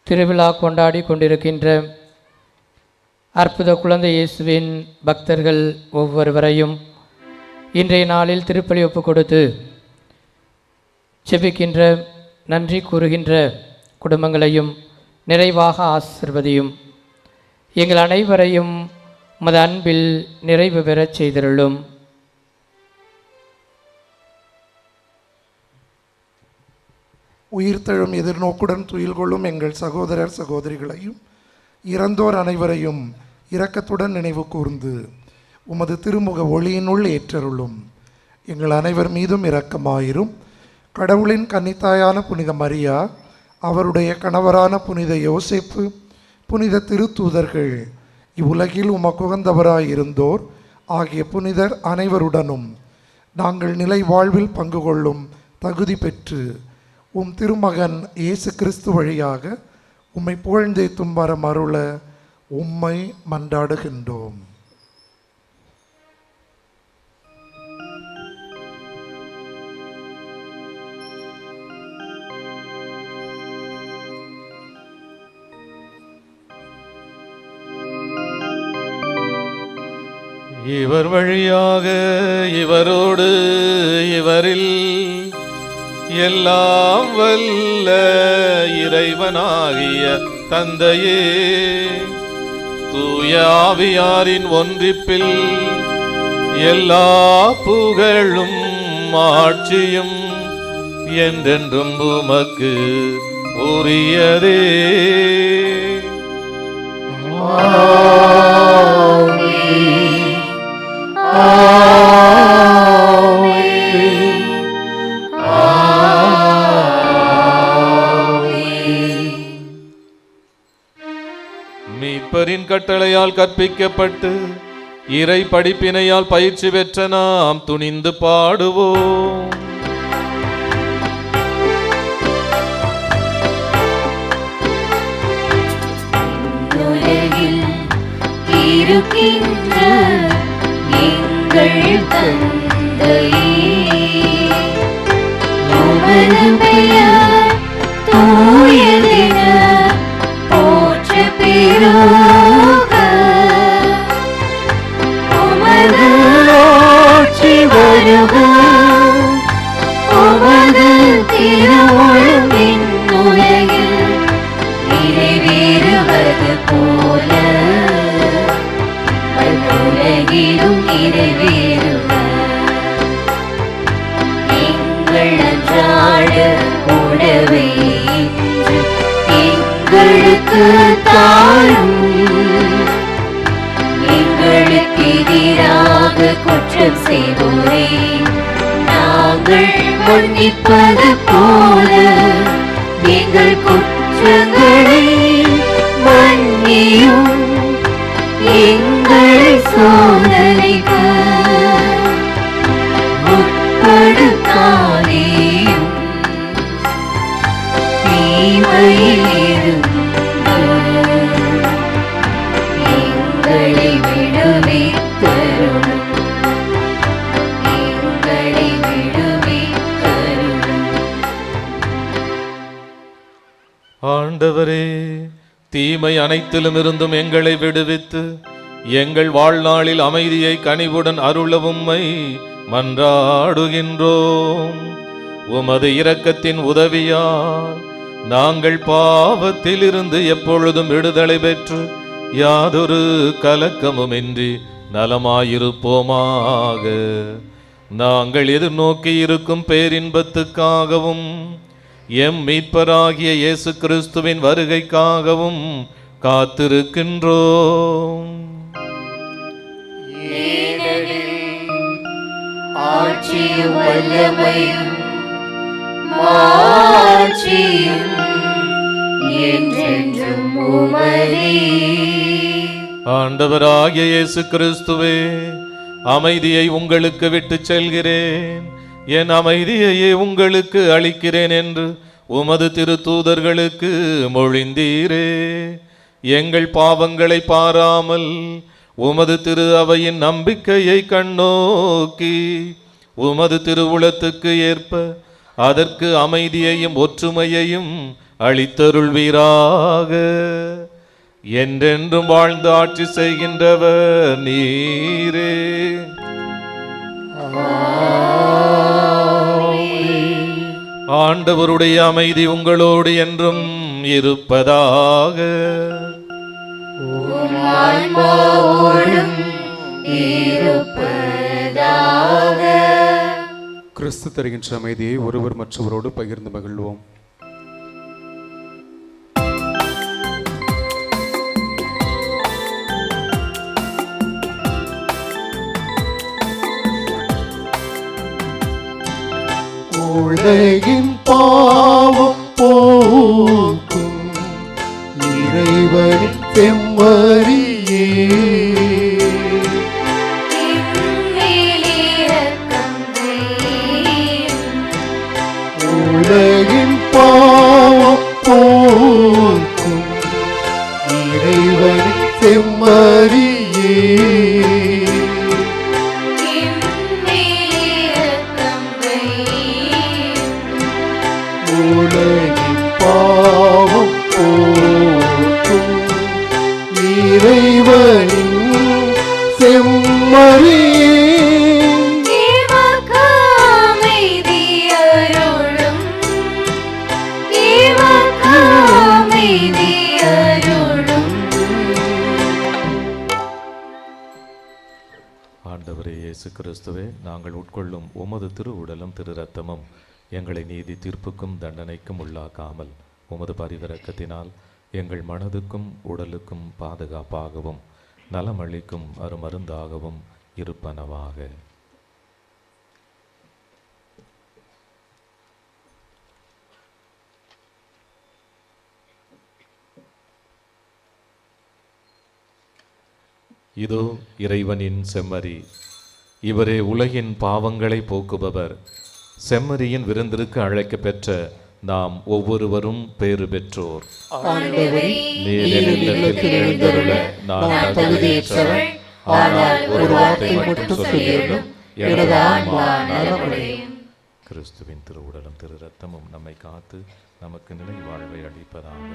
திருவிழா கொண்டாடி கொண்டிருக்கின்ற அற்புத குழந்தை இயேசுவின் பக்தர்கள் ஒவ்வொருவரையும் இன்றைய நாளில் திருப்பலி ஒப்பு கொடுத்து செபிக்கின்ற நன்றி கூறுகின்ற குடும்பங்களையும் நிறைவாக ஆசிர்வதியும். எங்கள் அனைவரையும் உமது அன்பில் நிறைவு பெறச் செய்திருளும். உயிர்த்தெழும் எதிர்நோக்குடன் துயில் கொள்ளும் எங்கள் சகோதரர் சகோதரிகளையும் இறந்தோர் அனைவரையும் இரக்கத்துடன் நினைவு கூர்ந்து உமது திருமுக ஒளியினுள் ஏற்றருளும். எங்கள் அனைவர் மீதும் இரக்கமாயிரும். கடவுளின் கன்னித்தாயான புனித மரியா, அவருடைய கணவரான புனித யோசேப்பு, புனித திருத்தூதர்கள், இவ்வுலகில் உமக்குகந்தவராயிருந்தோர் ஆகிய புனிதர் அனைவருடனும் நாங்கள் நிலை வாழ்வில் பங்கு கொள்ளும் தகுதி பெற்று உம் திருமகன் இயேசு கிறிஸ்து வழியாக உம்மை புகழ்ந்தேத்தும் வரம் அருள உம்மை மன்றாடுகின்றோம். இவர் வழியாக இவரோடு இவரில் எல்லாம் வல்ல இறைவனாகிய தந்தையே, தூய ஆவியாரின் ஒன்றிப்பில் எல்லா புகழும் ஆட்சியும் என்றென்றும் உமக்கு உரியதே. மீட்பரின் கட்டளையால் கற்பிக்கப்பட்டு இறை படிப்பினையால் பயிற்சி பெற்ற நாம் துணிந்து பாடுவோம். உலகில் இருக்கின்ற எங்கள் தந்தையே, உமது பெயர் தூயதென போற்றப் பெறுக. உமது ஆட்சி வருக. உமது திருவுளம் விண்ணுலகில் நிறைவேறுவது போல மண்ணுலகிலும் நிறைவேறுக. எங்கள் அன்றாட உணவை இன்று எங்களுக்கு தாரும். எங்களுக்கு எதிராக குற்றம் செய்வோரை நாங்கள் மன்னிப்பது போல எங்கள் குற்றங்களை மன்னியும். எங்கள் சோதனைக்கு உட்படுத்தாதேயும், தீமையிலிருந்து எங்களை விடுவித்தருளும். எங்களை விடுவித்தருளும். ஆண்டவரே, தீமை அனைத்திலும் இருந்தும் எங்களை விடுவித்து எங்கள் வாழ்நாளில் அமைதியை கனிவுடன் அருள உம்மை மன்றாடுகின்றோம். உமது இரக்கத்தின் உதவியால் நாங்கள் பாவத்திலிருந்து எப்பொழுதும் விடுதலை பெற்று யாதொரு கலக்கமுமின்றி நலமாயிருப்போமாக. நாங்கள் எதிர்நோக்கி இருக்கும் பேரின்பத்துக்காகவும் எம் மீட்பராகிய இயேசு கிறிஸ்துவின் வருகைக்காகவும் காத்திருக்கின்றோம். ஆட்சியும் வல்லமையும் மாட்சியும் என்றென்றும் உமதே. ஆண்டவராகிய இயேசு கிறிஸ்துவே, அமைதியை உங்களுக்கு விட்டுச் செல்கிறேன், என் அமைதியையே உங்களுக்கு அளிக்கிறேன் என்று உமது திருத்தூதர்களுக்கு மொழிந்தீரே. எங்கள் பாவங்களை பாராமல் உமது திரு அவையின் நம்பிக்கையை கண்ணோக்கி உமது திருவுளத்துக்கு ஏற்ப அதற்கு அமைதியையும் ஒற்றுமையையும் அளித்தருள்வீராக. என்றென்றும் வாழ்ந்து ஆட்சி செய்கின்றவர் நீரே. ஆண்டவருடைய அமைதி உங்களோடு என்றும் இருப்பதாக. கிறிஸ்து தருகின்ற அமைதியை ஒருவர் மற்றவரோடு பகிர்ந்து மகிழ்வோம். உலகின் பாவம் போக்கும் இறைவனின் செம்மறியே, உலகின் பாவம் போக்கும் இறைவனின் செம்மறியே, உலகின் பாவம் போக்கும் இறைவனின் செம்மறியே, ஆண்டவரே இயேசு கிறிஸ்துவே, நாங்கள் உட்கொள்ளும் உமது திரு உடலும் திரு இரத்தமும் எங்களை நீதி தீர்ப்புக்கும் தண்டனைக்கும் உள்ளாக்காமல் உமது பரிவிரக்கத்தினால் எங்கள் மனதுக்கும் உடலுக்கும் பாதுகாப்பாகவும் நலமளிக்கும் அருமருந்தாகவும் இருப்பனவாக. இதோ இறைவனின் செம்மறி, இவரே உலகின் பாவங்களை போக்குபவர். செம்மறியின் விருந்திற்கு அழைக்க பெற்ற நாம் ஒவ்வொருவரும் பேறு பெற்றோர். எழுந்தருள நான் தகுதியற்றவன், ஆனால் ஒரு வார்த்தை மட்டும் சொல்லிவிடும், எனது ஆன்மா நலமடையும். கிறிஸ்துவின் திருவுடலும் திரு இரத்தமும் நம்மை காத்து நமக்கு நிலை வாழ்வை அளிப்பதாக.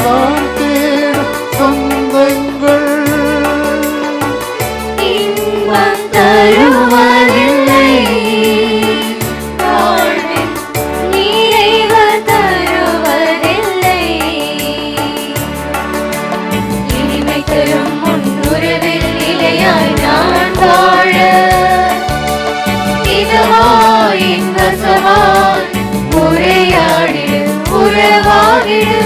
நான் தேடும் சொந்தங்கள் இன்பம் தருவதில்லை, நிறைவு தருவதில்லை, இனிமை தரும் முன்னுறவில் நிலையாய் நான் வாழ இதமாயின் வசமாய் உரையாடிடு உறவாடிடு.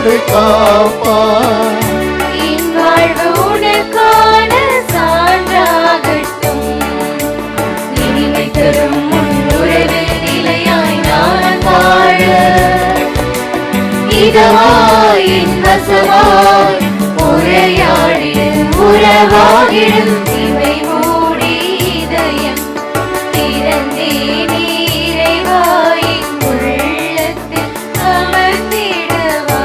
கொண்டு காப்பார். என் வாழ்வு உனக்கான சான்றாகட்டும். இனிமை தரும் முன்னுறவு நிலையாய் நான் வாழ. இதமாய் என் வசமாய் உரையாடிடு உறவாகிடும். இவை மூடி இதயம் திறந்தே நீரைவாய் உள்ளத்தில் அமர்ந்திடவா.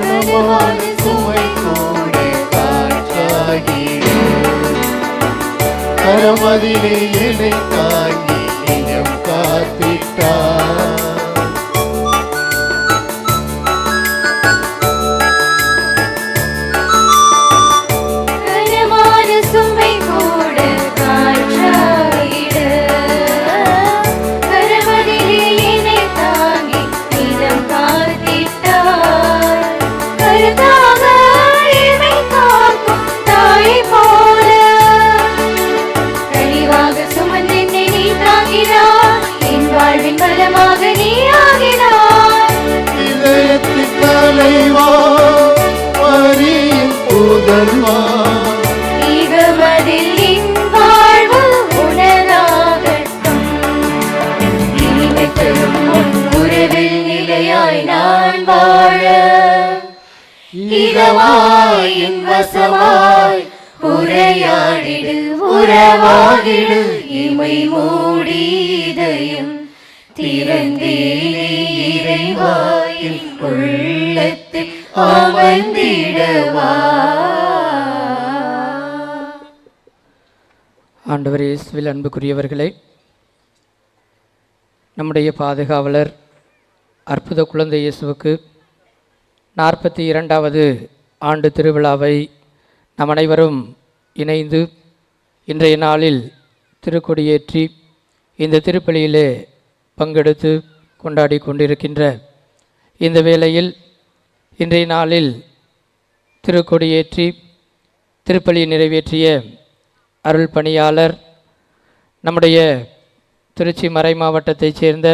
கனமான சுமை கூட காற்றாகிடு. கரமதிலே என்னை தாங்கி நிஜம் காத்திட்டார். கனமான சுமை கூட காற்றாகிட. கரமதிலே என்னை தாங்கி நிலம் காத்திட்டார். கருத்தாக இமை காக்கும் தாயை போல கனிவாக சுமந்தென்னை நீ தாங்கினார். என் வாழ்வின் பலமாக நீ ஆகினார். இதயத்தின் தலைவா, மரியின் புதல்வா, ஈகமதில் என் வாழ்வு உனதாகட்டும். இனிமை தரும் முன்னுறவில் நிலையாய் நான் வாழ. இதமாய் என் வசமாய் உரையாடிடு உறவாகிடு. இமை மூடி இதயம் திறந்தே இறைவாயின் உள்ளத்தில் அமர்ந்திடவா. ஆண்டவர் இயேசுவில் அன்புக்குரியவர்களே, நம்முடைய பாதுகாவலர் அற்புத குழந்தை இயேசுவுக்கு 42வது ஆண்டு திருவிழாவை நம் அனைவரும் இணைந்து இன்றைய நாளில் திருக்கொடியேற்றி இந்த திருப்பலியிலே பங்கெடுத்து கொண்டாடி கொண்டிருக்கின்ற இந்த வேளையில் இன்றைய நாளில் திருக்கொடியேற்றி திருப்பலியை நிறைவேற்றிய அருள் பணியாளர் நம்முடைய திருச்சி மறை மாவட்டத்தைச் சேர்ந்த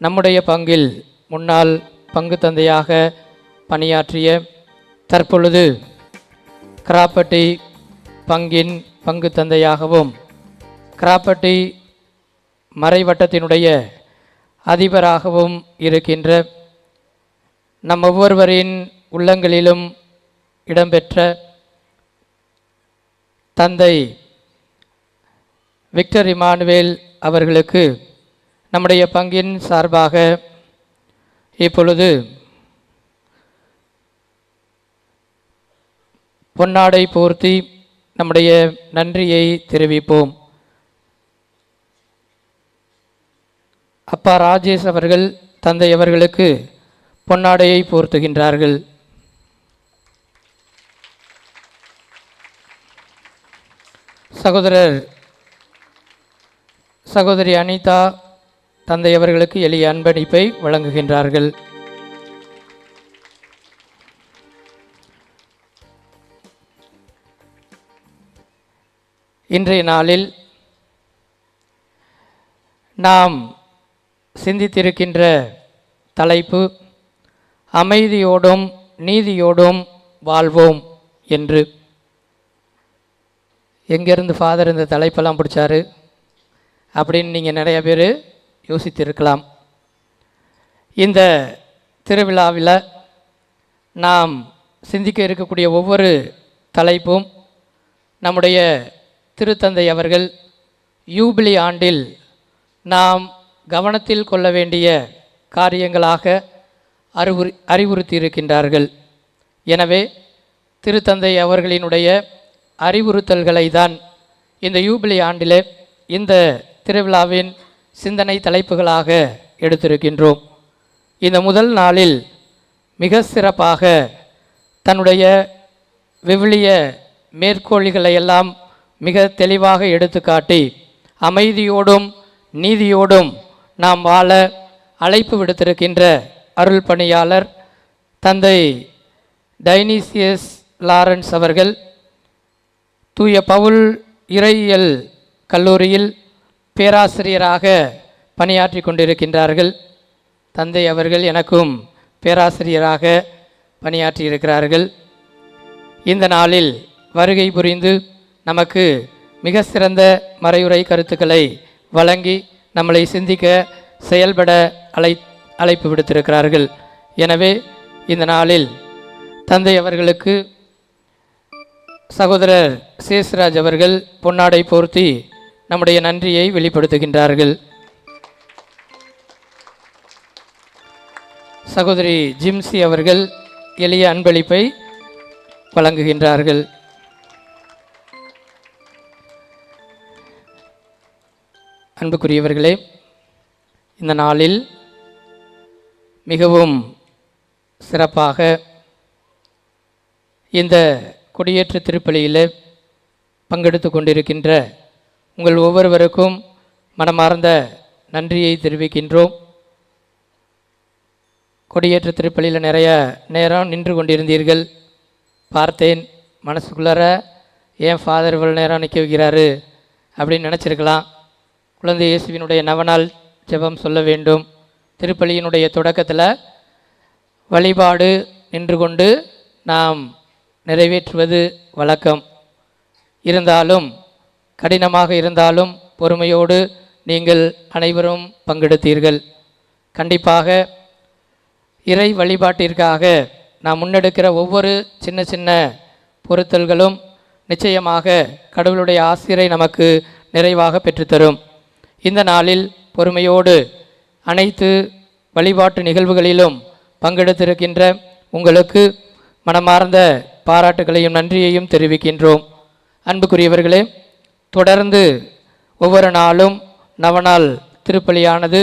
நம்முடைய பங்கில் முன்னாள் பங்கு தந்தையாக பணியாற்றிய தற்பொழுது கிராப்பட்டி பங்கின் பங்கு தந்தையாகவும் கிராப்பட்டி மறைவட்டத்தினுடைய அதிபராகவும் இருக்கின்ற நம் ஒவ்வொருவரின் உள்ளங்களிலும் இடம்பெற்ற தந்தை விக்டர் இமானுவேல் அவர்களுக்கு நம்முடைய பங்கின் சார்பாக இப்பொழுது பொன்னாடை போர்த்தி நம்முடைய நன்றியை தெரிவிப்போம். அப்பா ராஜேஷ் அவர்கள் தந்தை அவர்களுக்கு பொன்னாடையை போர்த்துகின்றார்கள். சகோதரி அனிதா தந்தை அவர்களுக்கு எளிய அன்பளிப்பை வழங்குகின்றார்கள். இன்றைய நாளில் நாம் சிந்தித்திருக்கின்ற தலைப்பு அமைதியோடும் நீதியோடும் வாழ்வோம் என்று. எங்கேருந்து ஃபாதர் இந்த தலைப்பெல்லாம் பிடிச்சாரு அப்படின்னு நீங்கள் நிறைய பேர் யோசித்திருக்கலாம். இந்த திருவிழாவில் நாம் சிந்திக்க இருக்கக்கூடிய ஒவ்வொரு தலைப்பும் நம்முடைய திருத்தந்தை அவர்கள் யூபிலி ஆண்டில் நாம் கவனத்தில் கொள்ள வேண்டிய காரியங்களாக அறிவுறுத்தியிருக்கின்றார்கள். எனவே திருத்தந்தை அவர்களினுடைய அறிவுறுத்தல்களை தான் இந்த யூபிலி ஆண்டிலே இந்த திருவிழாவின் சிந்தனை தலைப்புகளாக எடுத்திருக்கின்றோம். இந்த முதல் நாளில் மிக சிறப்பாக தன்னுடைய விவிலிய மேற்கோள்களை எல்லாம் மிக தெளிவாக எடுத்துக்காட்டி அமைதியோடும் நீதியோடும் நாம் வாழ அழைப்பு விடுத்திருக்கின்ற அருள் பணியாளர் தந்தை டைனீசியஸ் லாரன்ஸ் அவர்கள் தூய பவுல் இறையியல் கல்லூரியில் பேராசிரியராக பணியாற்றி கொண்டிருக்கின்றார்கள். தந்தை அவர்கள் எனக்கும் பேராசிரியராக பணியாற்றியிருக்கிறார்கள். இந்த நாளில் வருகை புரிந்து நமக்கு மிக சிறந்த மறையுரை கருத்துக்களை வழங்கி நம்மளை சிந்திக்க செயல்பட அழைப்பு விடுத்திருக்கிறார்கள். எனவே இந்த நாளில் தந்தை அவர்களுக்கு சகோதரர் சேஸ்ராஜ் அவர்கள் பொன்னாடை போர்த்தி நம்முடைய நன்றியை வெளிப்படுத்துகின்றார்கள். சகோதரி ஜிம்சி அவர்கள் எளிய அன்பளிப்பை வழங்குகின்றார்கள். அன்புக்குரியவர்களே, இந்த நாளில் மிகவும் சிறப்பாக இந்த கொடியேற்ற திருப்பலியில் பங்கெடுத்து கொண்டிருக்கின்ற உங்கள் ஒவ்வொருவருக்கும் மனமார்ந்த நன்றியை தெரிவிக்கின்றோம். கொடியேற்ற திருப்பலியில் நிறைய நேரம் நின்று கொண்டிருந்தீர்கள். பார்த்தேன், மனசுக்குள்ளார ஏன் ஃபாதர் இவ்வளோ நேரம் நிற்க வைக்கிறாரு அப்படின்னு நினச்சிருக்கலாம். குழந்தை இயேசுவினுடைய நவநாள் ஜெபம் சொல்ல வேண்டும். திருப்பலியினுடைய தொடக்கத்தில் வழிபாடு நின்று கொண்டு நாம் நிறைவேற்றுவது வழக்கம். இருந்தாலும் கடினமாக இருந்தாலும் பொறுமையோடு நீங்கள் அனைவரும் பங்கெடுத்தீர்கள். கண்டிப்பாக இறை வழிபாட்டிற்காக நாம் முன்னெடுக்கிற ஒவ்வொரு சின்ன சின்ன பொருத்தல்களும் நிச்சயமாக கடவுளுடைய ஆசிரை நமக்கு நிறைவாக பெற்றுத்தரும். இந்த நாளில் பொறுமையோடு அனைத்து வழிபாட்டு நிகழ்வுகளிலும் பங்கெடுத்திருக்கின்ற உங்களுக்கு மனமார்ந்த பாராட்டுகளையும் நன்றியையும் தெரிவிக்கின்றோம். அன்புக்குரியவர்களே, தொடர்ந்து ஒவ்வொரு நாளும் நவநாள் திருப்பலியானது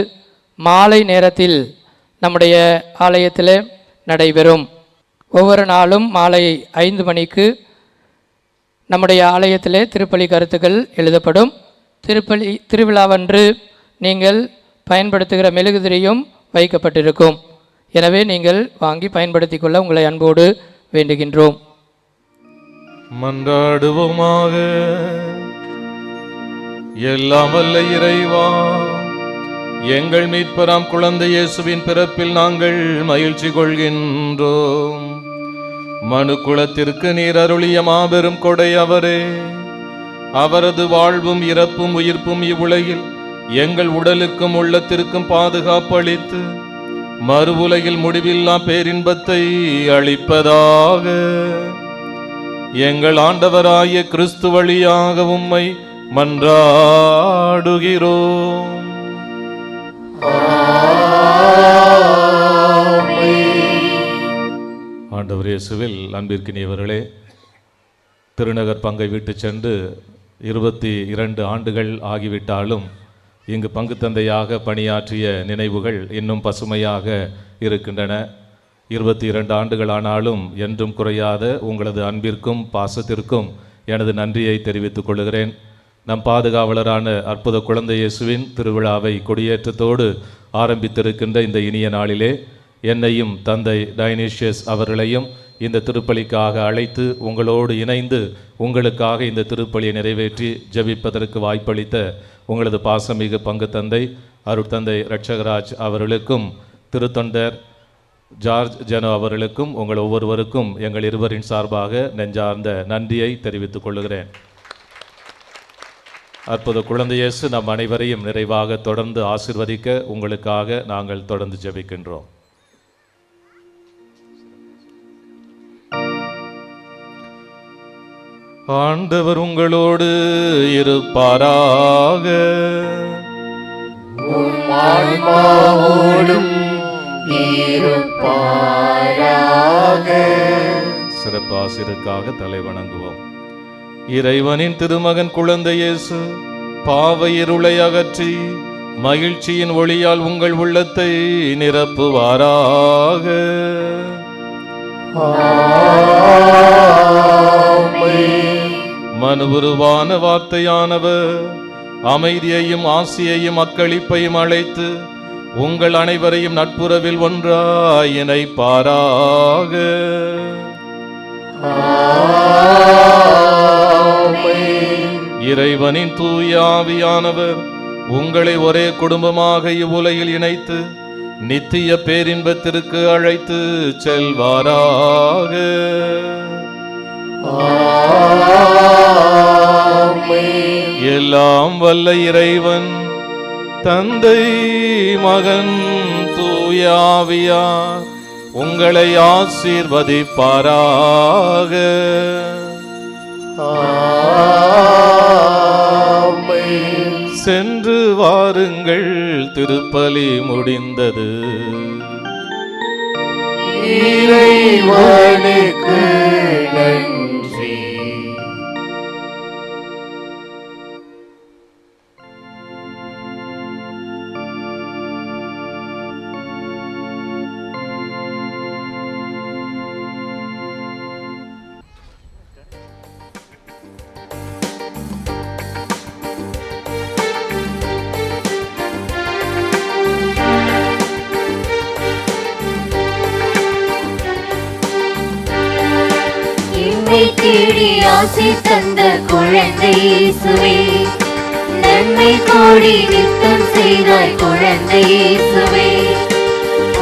மாலை நேரத்தில் நம்முடைய ஆலயத்தில் நடைபெறும். ஒவ்வொரு நாளும் மாலை 5 மணிக்கு நம்முடைய ஆலயத்திலே திருப்பலி கருத்துக்கள் எழுதப்படும். திருவிழாவன்று நீங்கள் பயன்படுத்துகிற மெழுகுதிரியும் வைக்கப்பட்டிருக்கும். எனவே நீங்கள் வாங்கி பயன்படுத்திக் கொள்ள உங்களை அன்போடு வேண்டுகின்றோம். மன்றாடுவோமாக. எல்லாம் வல்ல இறைவா, எங்கள் மீட்பராம் குழந்தை இயேசுவின் பிறப்பில் நாங்கள் மகிழ்ச்சி கொள்கின்றோம். மனு குலத்திற்கு நீர் அருளிய மாபெரும் கொடை அவரே. அவரது வாழ்வும் இறப்பும் உயிர்ப்பும் இவ்வுலகில் எங்கள் உடலுக்கும் உள்ளத்திற்கும் பாதுகாப்பு அளித்து மறு உலகில் முடிவில்லா பேரின்பத்தை அளிப்பதாக. எங்கள் ஆண்டவராய கிறிஸ்து வழியாக உம்மை மன்றாடுகிறோம். ஆண்டவர் இயேசுவில் அன்பிற்கினியவர்களே, திருநகர் பங்கை விட்டு சென்று 22 ஆண்டுகள் ஆகிவிட்டாலும் இங்கு பங்கு தந்தையாக பணியாற்றிய நினைவுகள் இன்னும் பசுமையாக இருக்கின்றன. 22 ஆண்டுகள் ஆனாலும் என்றும் குறையாத உங்களது அன்பிற்கும் பாசத்திற்கும் எனது நன்றியை தெரிவித்துக் கொள்கிறேன். நம் பாதுகாவலரான அற்புத குழந்தை இயேசுவின் திருவிழாவை கொடியேற்றத்தோடு ஆரம்பித்திருக்கின்ற இந்த இனிய நாளிலே என்னையும் தந்தை டைனீஷியஸ் அவர்களையும் இந்த திருப்பலிக்காக அழைத்து உங்களோடு இணைந்து உங்களுக்காக இந்த திருப்பலியை நிறைவேற்றி ஜெபிப்பதற்கு வாய்ப்பளித்த உங்களது பாசமிகு பங்கு தந்தை அருட்தந்தை ரட்சகராஜ் அவர்களுக்கும் திருத்தொண்டர் ஜார்ஜ் ஜெனோ அவர்களுக்கும் உங்கள் ஒவ்வொருவருக்கும் எங்கள் இருவரின் சார்பாக நெஞ்சார்ந்த நன்றியை தெரிவித்துக் கொள்கிறேன். அற்புத குழந்தை இயேசு நம் அனைவரையும் நிறைவாக தொடர்ந்து ஆசீர்வதிக்க உங்களுக்காக நாங்கள் தொடர்ந்து ஜெபிக்கின்றோம். ஆண்டவர் உங்களோடு இருப்பாராக. சிறப்பு ஆசிரியருக்காக தலை வணங்குவோம். இறைவனின் திருமகன் குழந்தை இயேசு பாவ இருளை அகற்றி மகிழ்ச்சியின் ஒளியால் உங்கள் உள்ளத்தை நிரப்புவாராக. மனுவுருவான வார்த்தையானவர் அமைதியையும் ஆசியையும் அக்களிப்பையும் அழைத்து உங்கள் அனைவரையும் நட்புறவில் ஒன்றாய் இணைப்பாராக. இறைவனின் தூய ஆவியானவர் உங்களை ஒரே குடும்பமாக இவ்வுலகில் இணைத்து நித்திய பேரின்பத்திற்கு அழைத்து செல்வாராக. எல்லாம் வல்ல இறைவன் தந்தை மகன் தூய ஆவியார் உங்களை ஆசீர்வதிப்பாராக. சென்று வாருங்கள், திருப்பலி முடிந்தது. இறைவனுக்கு நன்றி. தேடி ஆசை தந்த குழந்தை இயேசுவே, நன்மை கோடி நித்தம் செய்தாய் குழந்தை இயேசுவே.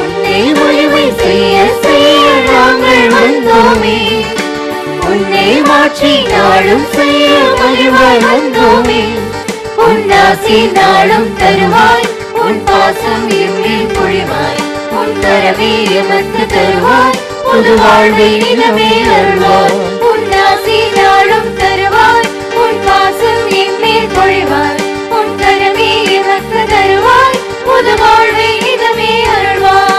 உன்னை மகிமை செய்ய செய்ய நாங்கள் வந்தோமே, உன்னை மாற்றி நாளும் செய்ய மகிழ்வாய் வந்தோமே. உன்னாசி நாளும் தருவாய், உன் பாசம் எம்மில் பொழிவாய், உன் கரமே எமக்கு தருவாய், புது வாழ்வை நிலமே அருள்வாய். உன்னாசி நாளும் தருவாய், உன் பாசம் எம்மேல் பொழிவாய், உன் கரமே எமக்கு தருவாய், புது வாழ்வை நிலமே அருள்வாய்.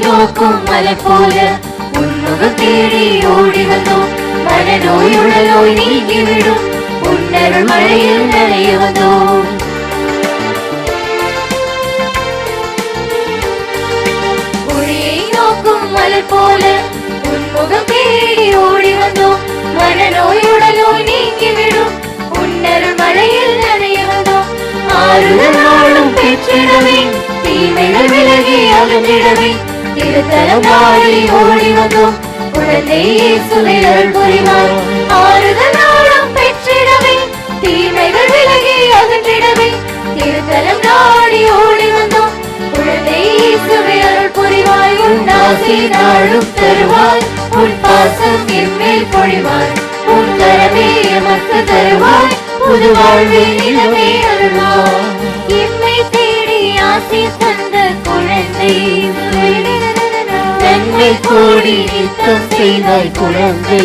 நோக்கும் மலை போல உன்முகம் தேடி ஓடி வந்தோம், மனநோய் உடலோய் நீங்கிவிடும் உன்னருள் மழையில் நனைய வந்தோம். ஒளியை நோக்கும் மலை போல உன்முகம் தேடி ஓடி வந்தோம், மனநோய் உடலோய் நீங்கிவிடும் உன்னருள் மழையில் நனைய வந்தோம். ஆறுதல் நாளும் பெற்றிடவே, தீமைகள் விலகி அகன்றிடவே, திருத்தலம் நாடி ஓடி வந்தோம், குழந்தை இயேசுவே அருள் புரிவாய். ஆறுதல் நாளும் பெற்றிடவே, தீமைகள் விலகி அகன்றிடவே, திருத்தலம் நாடி ஓடி வந்தோம், குழந்தை இயேசுவே அருள் புரிவாய். உன் ஆசி நாளும் தருவாய், உன் பாசம் எம்மேல் பொழிவாய், உன் கரமே எமக்கு தருவாய், புது வாழ்வை நிலவே அருள்வாய். எம்மை தேடி ஆசி தந்த குழந்தை, நன்மை கோடி நித்தம் செய்தாய் குழந்தை.